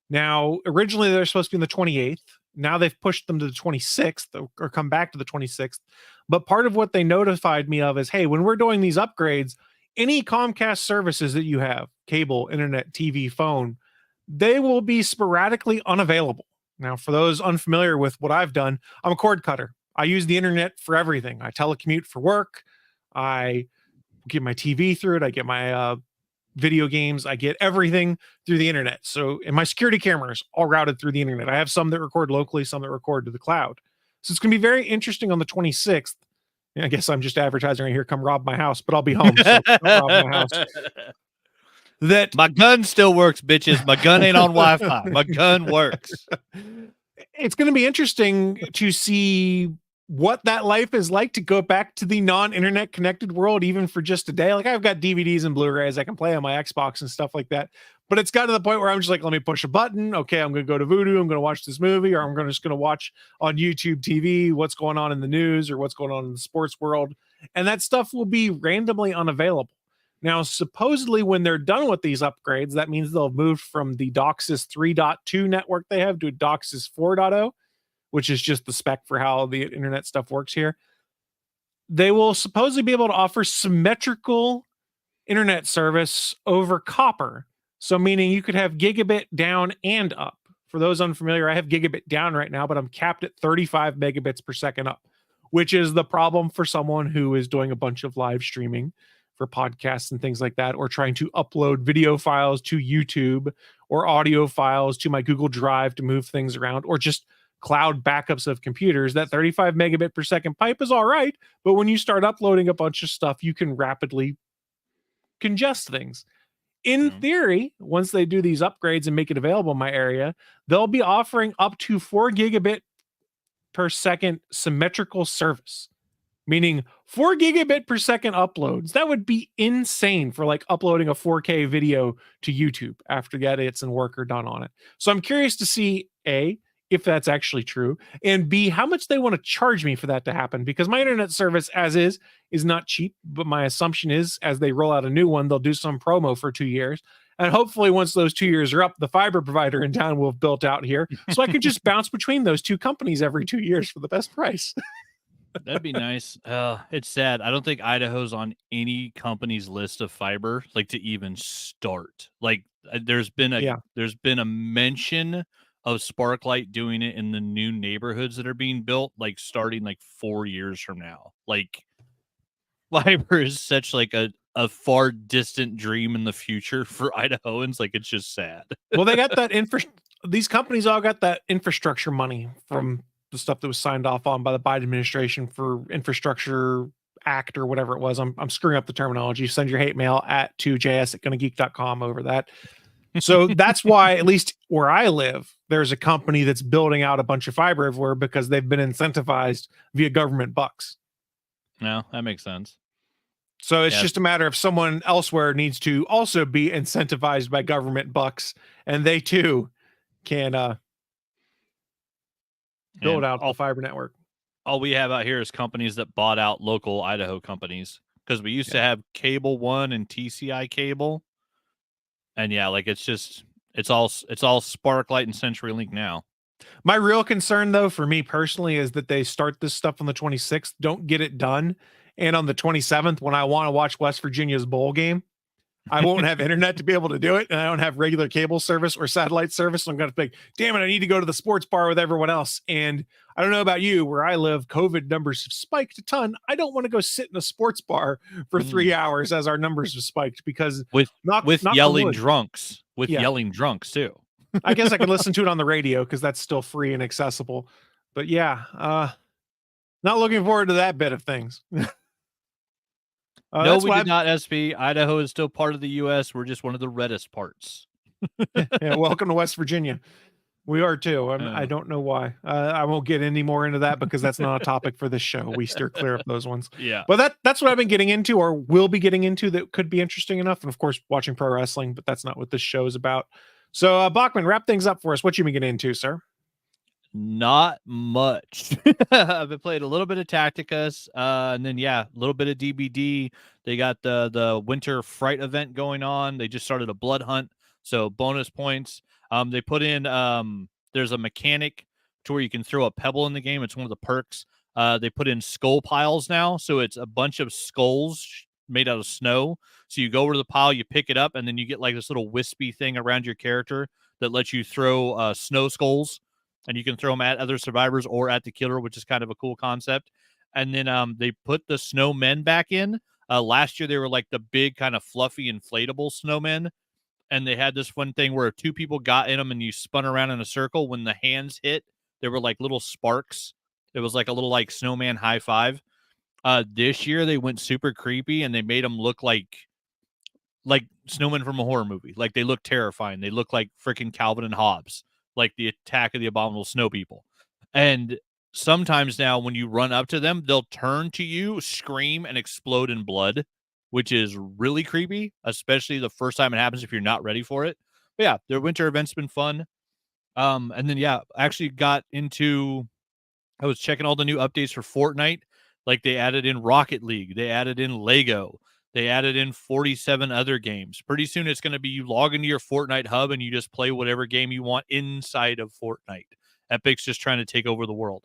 Now, originally they're supposed to be on the 28th. Now they've pushed them to the 26th or come back to the 26th. But part of what they notified me of is, hey, when we're doing these upgrades, any Comcast services that you have, cable, internet, TV, phone, they will be sporadically unavailable. Now, for those unfamiliar with what I've done, I'm a cord cutter. I use the internet for everything. I telecommute for work. I get my TV through it. I get my video games. I get everything through the internet. So, and my security cameras all routed through the internet. I have some that record locally, some that record to the cloud. So it's going to be very interesting on the 26th. I guess I'm just advertising right here. Come rob my house, but I'll be home. So don't rob my house. That my gun still works, bitches. My gun ain't on Wi-Fi. My gun works. It's going to be interesting to see what that life is like to go back to the non-internet connected world, even for just a day. Like, I've got DVDs and Blu-rays I can play on my Xbox and stuff like that. But it's gotten to the point where I'm just like, let me push a button. Okay, I'm going to go to Vudu. I'm going to watch this movie, or I'm just going to watch on YouTube TV what's going on in the news or what's going on in the sports world. And that stuff will be randomly unavailable. Now, supposedly when they're done with these upgrades, that means they'll move from the DOCSIS 3.2 network they have to a DOCSIS 4.0, which is just the spec for how the internet stuff works here. They will supposedly be able to offer symmetrical internet service over copper. So meaning you could have gigabit down and up. For those unfamiliar, I have gigabit down right now, but I'm capped at 35 megabits per second up, which is the problem for someone who is doing a bunch of live streaming for podcasts and things like that, or trying to upload video files to YouTube or audio files to my Google Drive to move things around, or just cloud backups of computers. That 35 megabit per second pipe is all right, but when you start uploading a bunch of stuff, you can rapidly congest things. In theory, once they do these upgrades and make it available in my area, they'll be offering up to 4 gigabit per second symmetrical service, meaning 4 gigabit per second uploads. That would be insane for like uploading a 4K video to YouTube after the edits and work are done on it. So I'm curious to see, A, if that's actually true, and B, how much they want to charge me for that to happen, because my internet service as is not cheap, but my assumption is as they roll out a new one, they'll do some promo for 2 years. And hopefully once those 2 years are up, the fiber provider in town will have built out here. So I can just bounce between those two companies every 2 years for the best price. That'd be nice. It's sad. I don't think Idaho's on any company's list of fiber, like to even start. Like there's been a mention of Sparklight doing it in the new neighborhoods that are being built, like starting like 4 years from now. Like fiber is such like a far distant dream in the future for Idahoans. Like, it's just sad. Well, they got that these companies all got that infrastructure money from the stuff that was signed off on by the Biden administration for infrastructure act or whatever it was. I'm screwing up the terminology. Send your hate mail to js@gonnageek.com over that. So that's why, at least where I live, there's a company that's building out a bunch of fiber everywhere because they've been incentivized via government bucks. No, that makes sense. So it's just a matter of someone elsewhere needs to also be incentivized by government bucks, and they too can build out the fiber network. All we have out here is companies that bought out local Idaho companies, because we used to have Cable One and TCI Cable. And like it's all Sparklight and CenturyLink now. My real concern, though, for me personally, is that they start this stuff on the 26th, don't get it done, and on the 27th, when I want to watch West Virginia's bowl game, I won't have internet to be able to do it, and I don't have regular cable service or satellite service. So I'm going to think, damn it, I need to go to the sports bar with everyone else. And I don't know about you, where I live, COVID numbers have spiked a ton. I don't want to go sit in a sports bar for 3 hours as our numbers have spiked, because with yelling drunks, yelling drunks too. I guess I could listen to it on the radio because that's still free and accessible. But not looking forward to that bit of things. No, we did not, SP. Idaho is still part of the U.S. We're just one of the reddest parts. Yeah, welcome to West Virginia. We are too. I don't know why. I won't get any more into that because that's not a topic for this show. We steer clear of those ones. Yeah. But that's what I've been getting into or will be getting into that could be interesting enough. And of course, watching pro wrestling, but that's not what this show is about. So, Bachman, wrap things up for us. What you been getting into, sir? Not much. I've been playing a little bit of Tacticus, and then a little bit of DBD. They got the Winter Fright event going on. They just started a blood hunt, so bonus points. They put in there's a mechanic to where you can throw a pebble in the game. It's one of the perks. They put in skull piles now, so it's a bunch of skulls made out of snow. So you go over to the pile, you pick it up, and then you get like this little wispy thing around your character that lets you throw snow skulls, and you can throw them at other survivors or at the killer, which is kind of a cool concept. And then they put the snowmen back in. Last year, they were like the big kind of fluffy inflatable snowmen. And they had this fun thing where 2 people got in them and you spun around in a circle. When the hands hit, there were like little sparks. It was like a little like snowman high five. This year they went super creepy and they made them look like snowmen from a horror movie. Like they look terrifying. They look like freaking Calvin and Hobbes, like the Attack of the Abominable Snow People. And sometimes now when you run up to them, they'll turn to you, scream, and explode in blood, which is really creepy, especially the first time it happens if you're not ready for it. But yeah, their winter event's been fun. And then I actually got into, I was checking all the new updates for Fortnite. Like they added in Rocket League, they added in Lego, they added in 47 other games. Pretty soon it's going to be you log into your Fortnite hub and you just play whatever game you want inside of Fortnite. Epic's just trying to take over the world.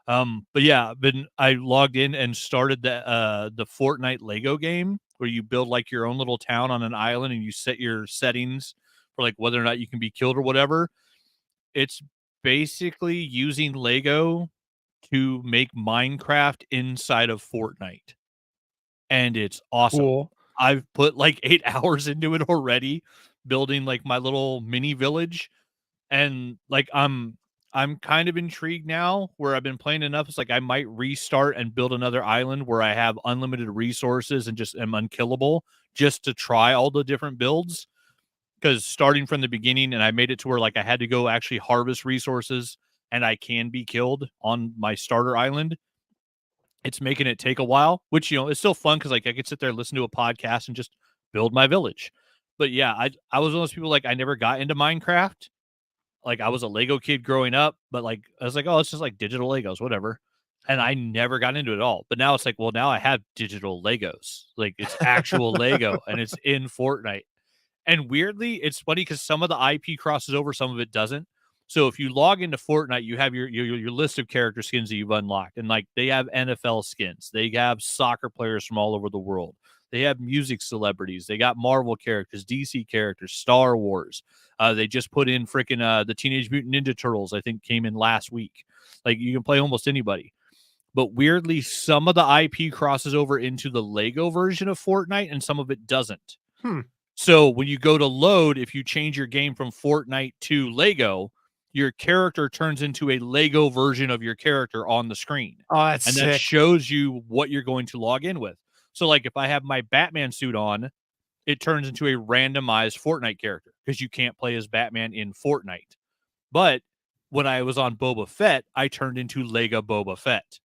But yeah, I logged in and started the Fortnite Lego game where you build like your own little town on an island and you set your settings for like whether or not you can be killed or whatever. It's basically using Lego to make Minecraft inside of Fortnite. And it's awesome. Cool. I've put like 8 hours into it already, building like my little mini village. And like I'm kind of intrigued now where I've been playing enough. It's like I might restart and build another island where I have unlimited resources and just am unkillable just to try all the different builds. Because starting from the beginning, and I made it to where like I had to go actually harvest resources and I can be killed on my starter island. It's making it take a while, which, it's still fun because like I could sit there and listen to a podcast and just build my village. But yeah, I was one of those people like I never got into Minecraft. Like I was a Lego kid growing up, but like I was like, oh, it's just like digital Legos, whatever. And I never got into it at all. But now it's like, well, now I have digital Legos. Like it's actual Lego and it's in Fortnite. And weirdly, it's funny because some of the IP crosses over, some of it doesn't. So if you log into Fortnite, you have your list of character skins that you've unlocked. And like they have NFL skins. They have soccer players from all over the world. They have music celebrities. They got Marvel characters, DC characters, Star Wars. They just put in freaking the Teenage Mutant Ninja Turtles, I think came in last week. Like you can play almost anybody. But weirdly, some of the IP crosses over into the Lego version of Fortnite and some of it doesn't. So when you go to load, if you change your game from Fortnite to Lego, your character turns into a Lego version of your character on the screen. Oh, that's and sick. That shows you what you're going to log in with. So like if I have my Batman suit on, it turns into a randomized Fortnite character because you can't play as Batman in Fortnite. But when I was on Boba Fett, I turned into Lego Boba Fett.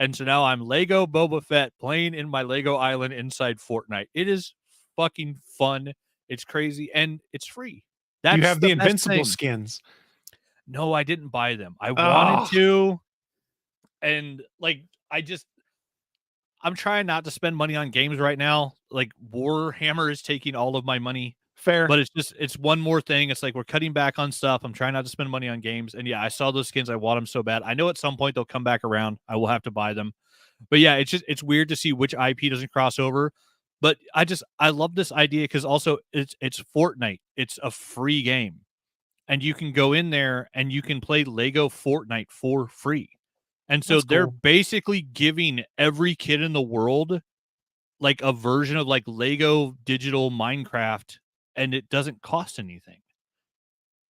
And so now I'm Lego Boba Fett playing in my Lego island inside Fortnite. It is fucking fun. It's crazy and it's free. That's you have the Invincible skins. No, I didn't buy them. I wanted to. And like I'm trying not to spend money on games right now. Like Warhammer is taking all of my money. Fair. But it's one more thing. It's like we're cutting back on stuff. I'm trying not to spend money on games. And yeah, I saw those skins. I want them so bad. I know at some point they'll come back around. I will have to buy them. But yeah, it's weird to see which IP doesn't cross over. But I love this idea because also it's Fortnite. It's a free game. And you can go in there and you can play Lego Fortnite for free. And so they're basically giving every kid in the world like a version of like Lego digital Minecraft, and it doesn't cost anything.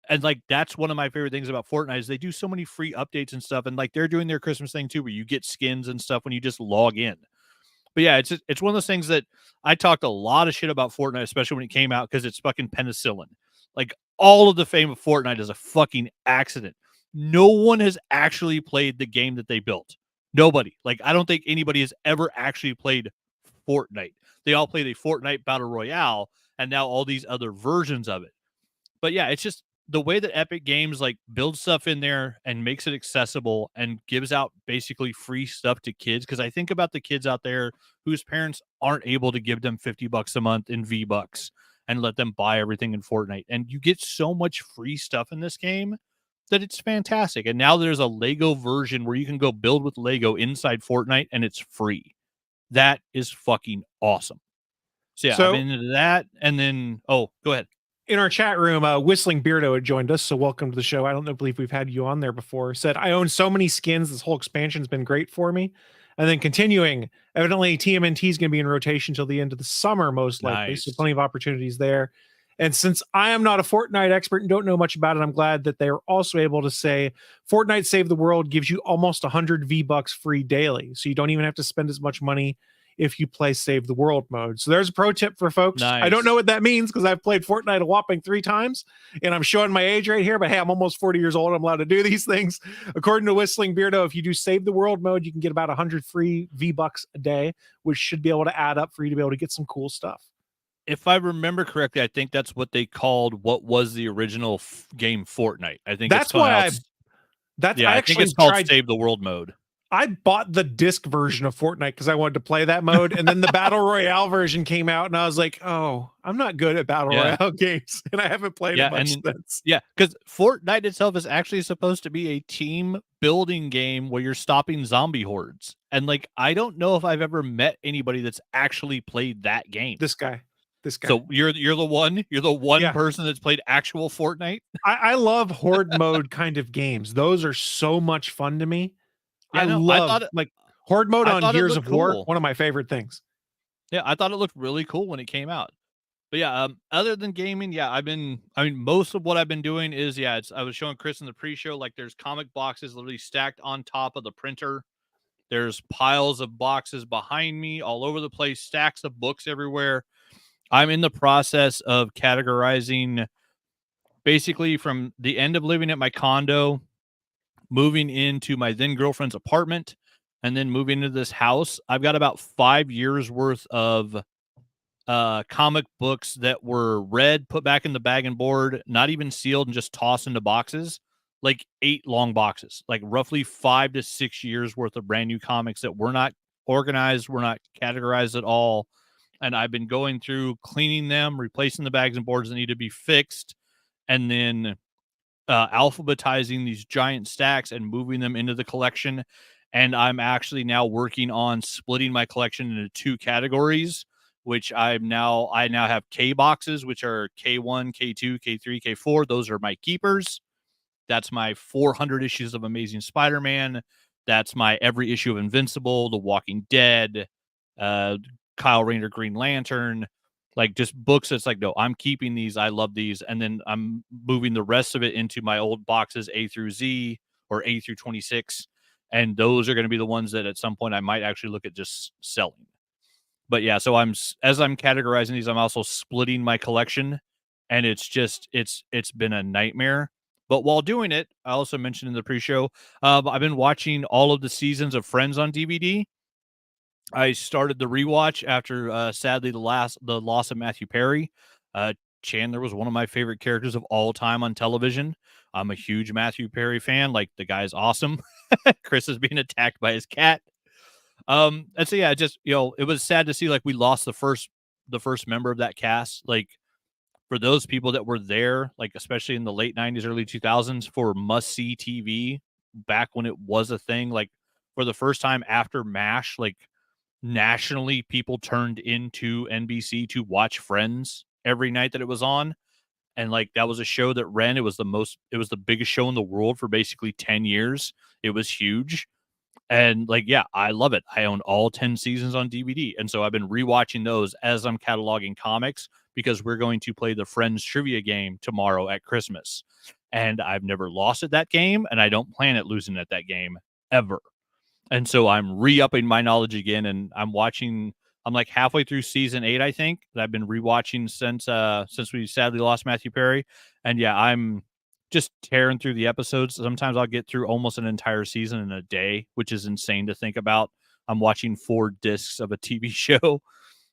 And like that's one of my favorite things about Fortnite is they do so many free updates and stuff. And like they're doing their Christmas thing too, where you get skins and stuff when you just log in. But yeah, it's one of those things that I talked a lot of shit about Fortnite, especially when it came out, because it's fucking penicillin. Like all of the fame of Fortnite is a fucking accident. No one has actually played the game that they built. Nobody. Like, I don't think anybody has ever actually played Fortnite. They all played a Fortnite Battle Royale, and now all these other versions of it. But yeah, it's just the way that Epic Games like builds stuff in there and makes it accessible and gives out basically free stuff to kids. Because I think about the kids out there whose parents aren't able to give them $50 a month in V-Bucks and let them buy everything in Fortnite. And you get so much free stuff in this game that it's fantastic. And now there's a Lego version where you can go build with Lego inside Fortnite and it's free. That is fucking awesome. So yeah, I've been into that. And then, go ahead. In our chat room, Whistling Beardo had joined us, so welcome to the show. I don't believe we've had you on there before. Said, I own so many skins. This whole expansion's been great for me. And then continuing, evidently TMNT is going to be in rotation till the end of the summer, most likely. Nice. So plenty of opportunities there. And since I am not a Fortnite expert and don't know much about it, I'm glad that they're also able to say Fortnite Save the World gives you almost 100 V-Bucks free daily. So you don't even have to spend as much money if you play Save the World mode. So there's a pro tip for folks. Nice. I don't know what that means because I've played Fortnite a whopping 3 times and I'm showing my age right here, but hey, I'm almost 40 years old. I'm allowed to do these things. According to Whistling Beardo, if you do Save the World mode, you can get about 100 free V-Bucks a day, which should be able to add up for you to be able to get some cool stuff. If I remember correctly, I think that's what they called what was the original game Fortnite. I think that's why I think it's called Save the World mode. I bought the disc version of Fortnite because I wanted to play that mode. And then the Battle Royale version came out and I was like, oh, I'm not good at Battle Royale games. And I haven't played it much since. Yeah, because Fortnite itself is actually supposed to be a team building game where you're stopping zombie hordes. And like, I don't know if I've ever met anybody that's actually played that game. This guy. So you're the one person that's played actual Fortnite. I love horde mode kind of games. Those are so much fun to me. Yeah, I love like horde mode on Gears of War. One of my favorite things. Yeah, I thought it looked really cool when it came out. But yeah, other than gaming, yeah, most of what I've been doing is, I was showing Chris in the pre-show, like there's comic boxes literally stacked on top of the printer. There's piles of boxes behind me all over the place, stacks of books everywhere. I'm in the process of categorizing basically from the end of living at my condo, moving into my then girlfriend's apartment, and then moving into this house. I've got about 5 years worth of comic books that were read, put back in the bag and board, not even sealed, and just tossed into boxes, like 8 long boxes, like roughly 5 to 6 years worth of brand new comics that were not organized, were not categorized at all. And I've been going through cleaning them, replacing the bags and boards that need to be fixed, and then alphabetizing these giant stacks and moving them into the collection. And I'm actually now working on splitting my collection into 2 categories, which I now have K boxes, which are K1, K2, K3, K4. Those are my keepers. That's my 400 issues of Amazing Spider-Man. That's my every issue of Invincible, The Walking Dead, Kyle Rayner Green Lantern, like just books that's like, no, I'm keeping these. I love these. And then I'm moving the rest of it into my old boxes, A through Z or A through 26. And those are going to be the ones that at some point I might actually look at just selling. But yeah, so as I'm categorizing these, I'm also splitting my collection, and it's been a nightmare. But while doing it, I also mentioned in the pre-show, I've been watching all of the seasons of Friends on DVD. I started the rewatch after, sadly, the loss of Matthew Perry. Chandler was one of my favorite characters of all time on television. I'm a huge Matthew Perry fan. Like, the guy's awesome. Chris is being attacked by his cat. And so yeah, just it was sad to see like we lost the first member of that cast. Like, for those people that were there, like especially in the late 90s, early 2000s, for must-see TV back when it was a thing, like for the first time after MASH, like nationally people turned into NBC to watch Friends every night that it was on. And like that was a show that ran, it was the biggest show in the world for basically 10 years. It was huge. And like, yeah, I love it. I own all 10 seasons on DVD. And so I've been rewatching those as I'm cataloging comics, because we're going to play the Friends trivia game tomorrow at Christmas. And I've never lost at that game, and I don't plan at losing at that game ever. And so I'm re-upping my knowledge again, and I'm watching I'm like halfway through season 8, I think, that I've been rewatching since we sadly lost Matthew Perry. And yeah, I'm just tearing through the episodes. Sometimes I'll get through almost an entire season in a day, which is insane to think about. I'm watching 4 discs of a TV show.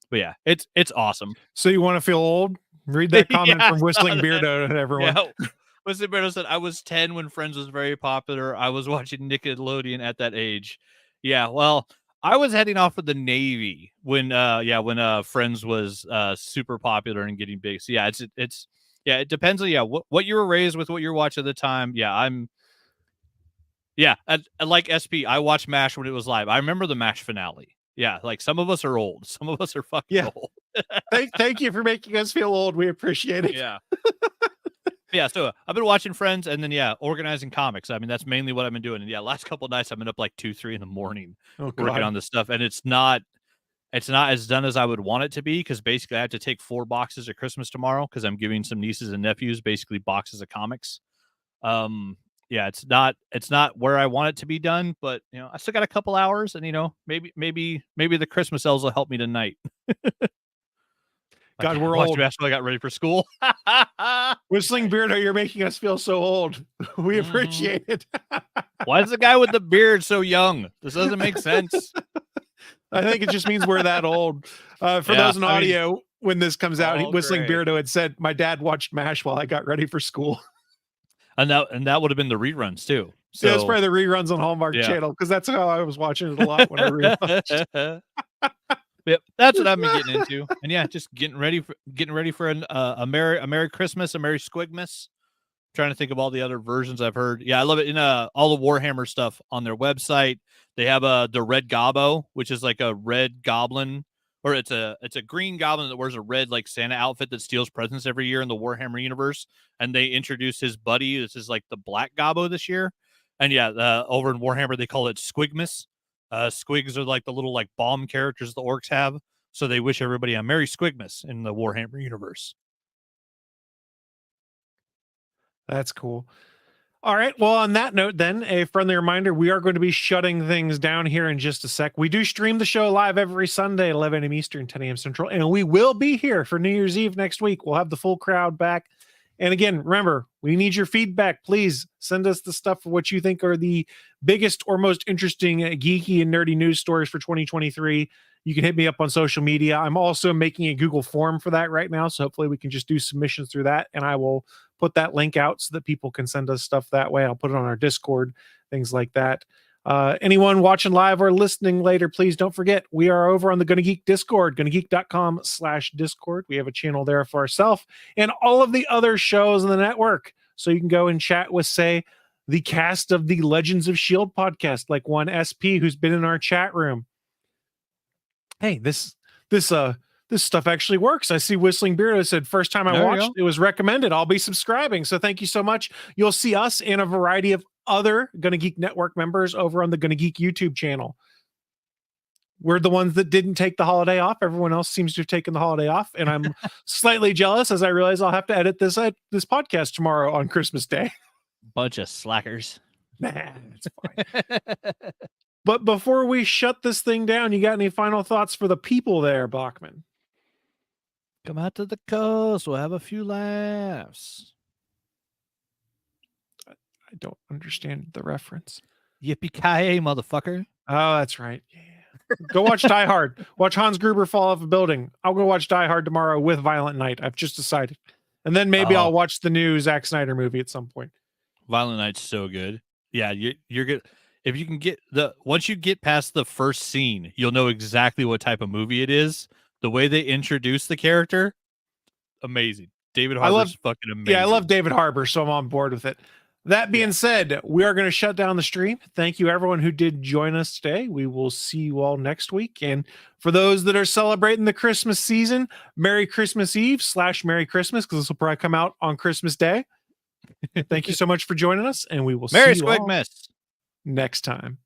But yeah, it's awesome. So you want to feel old? Read that comment from Whistling Beardo to everyone. Yeah. Whistling Beardo said, I was 10 when Friends was very popular. I was watching Nickelodeon at that age. Yeah, well, I was heading off for the Navy when Friends was super popular and getting big. So yeah, it's it depends on what you were raised with, what you're watching at the time. Yeah, I like SP. I watched MASH when it was live. I remember the MASH finale. Yeah, like some of us are old. Some of us are fucking old. Thank you for making us feel old. We appreciate it. Yeah. Yeah, so I've been watching Friends and then organizing comics. I mean, that's mainly what I've been doing. And last couple of nights I've been up like 2-3 in the morning working on this stuff, and it's not as done as I would want it to be, because basically I have to take 4 boxes of Christmas tomorrow because I'm giving some nieces and nephews basically boxes of comics. It's not where I want it to be done, but I still got a couple hours, and maybe the Christmas elves will help me tonight. God, we're old. I got ready for school. Whistling Beardo, you're making us feel so old. We appreciate it. Why is the guy with the beard so young? This doesn't make sense. I think it just means we're that old. For those in audio, when this comes out, Whistling Beardo had said, "My dad watched MASH while I got ready for school." And that would have been the reruns too. So that's probably the reruns on Hallmark Channel, because that's how I was watching it a lot when I rewatched. Yep, that's what I've been getting into, and just getting ready for a Merry Christmas, a Merry Squigmas. Trying to think of all the other versions I've heard. Yeah, I love it. In all the Warhammer stuff on their website, they have the Red Gobbo, which is like a red goblin, or it's a green goblin that wears a red like Santa outfit that steals presents every year in the Warhammer universe. And they introduced his buddy. This is like the Black Gobbo this year, and over in Warhammer they call it Squigmas. Squigs are like the little like bomb characters the orcs have, so they wish everybody a Merry Squigmas in the Warhammer universe. That's cool. All right. Well, on that note, then, a friendly reminder, we are going to be shutting things down here in just a sec. We do stream the show live every Sunday at 11 a.m. Eastern, 10 a.m. Central, and we will be here for New Year's Eve next week. We'll have the full crowd back. And again, remember, we need your feedback. Please send us the stuff for what you think are the biggest or most interesting geeky and nerdy news stories for 2023. You can hit me up on social media. I'm also making a Google form for that right now, so hopefully we can just do submissions through that, and I will put that link out so that people can send us stuff that way. I'll put it on our Discord, things like that. Anyone watching live or listening later, please don't forget, we are over on the Gonna Geek Discord, gonnageek.com/Discord. We have a channel there for ourselves and all of the other shows in the network. So you can go and chat with, say, the cast of the Legends of S.H.I.E.L.D. podcast, like one SP who's been in our chat room. Hey, this stuff actually works. I see Whistling Beardo said, first time I watched, it was recommended. I'll be subscribing. So thank you so much. You'll see us and a variety of other Gonna Geek Network members over on the Gonna Geek YouTube channel. We're the ones that didn't take the holiday off. Everyone else seems to have taken the holiday off, and I'm slightly jealous as I realize I'll have to edit this podcast tomorrow on Christmas Day. Bunch of slackers. Nah, it's fine. But before we shut this thing down, you got any final thoughts for the people there, Bachman? Come out to the coast. We'll have a few laughs. I don't understand the reference. Yippee-ki-yay, motherfucker. Oh, that's right. Yeah. Go watch Die Hard. Watch Hans Gruber fall off a building. I'll go watch Die Hard tomorrow with Violent Night. I've just decided. And then maybe I'll watch the new Zack Snyder movie at some point. Violent Night's so good. Yeah, you're good. If you can once you get past the first scene, you'll know exactly what type of movie it is. The way they introduce the character, amazing. David Harbour's fucking amazing. Yeah, I love David Harbour, so I'm on board with it. That being said, we are going to shut down the stream. Thank you, everyone who did join us today. We will see you all next week. And for those that are celebrating the Christmas season, Merry Christmas Eve / Merry Christmas, because this will probably come out on Christmas Day. Thank you so much for joining us, and we will see you all next time.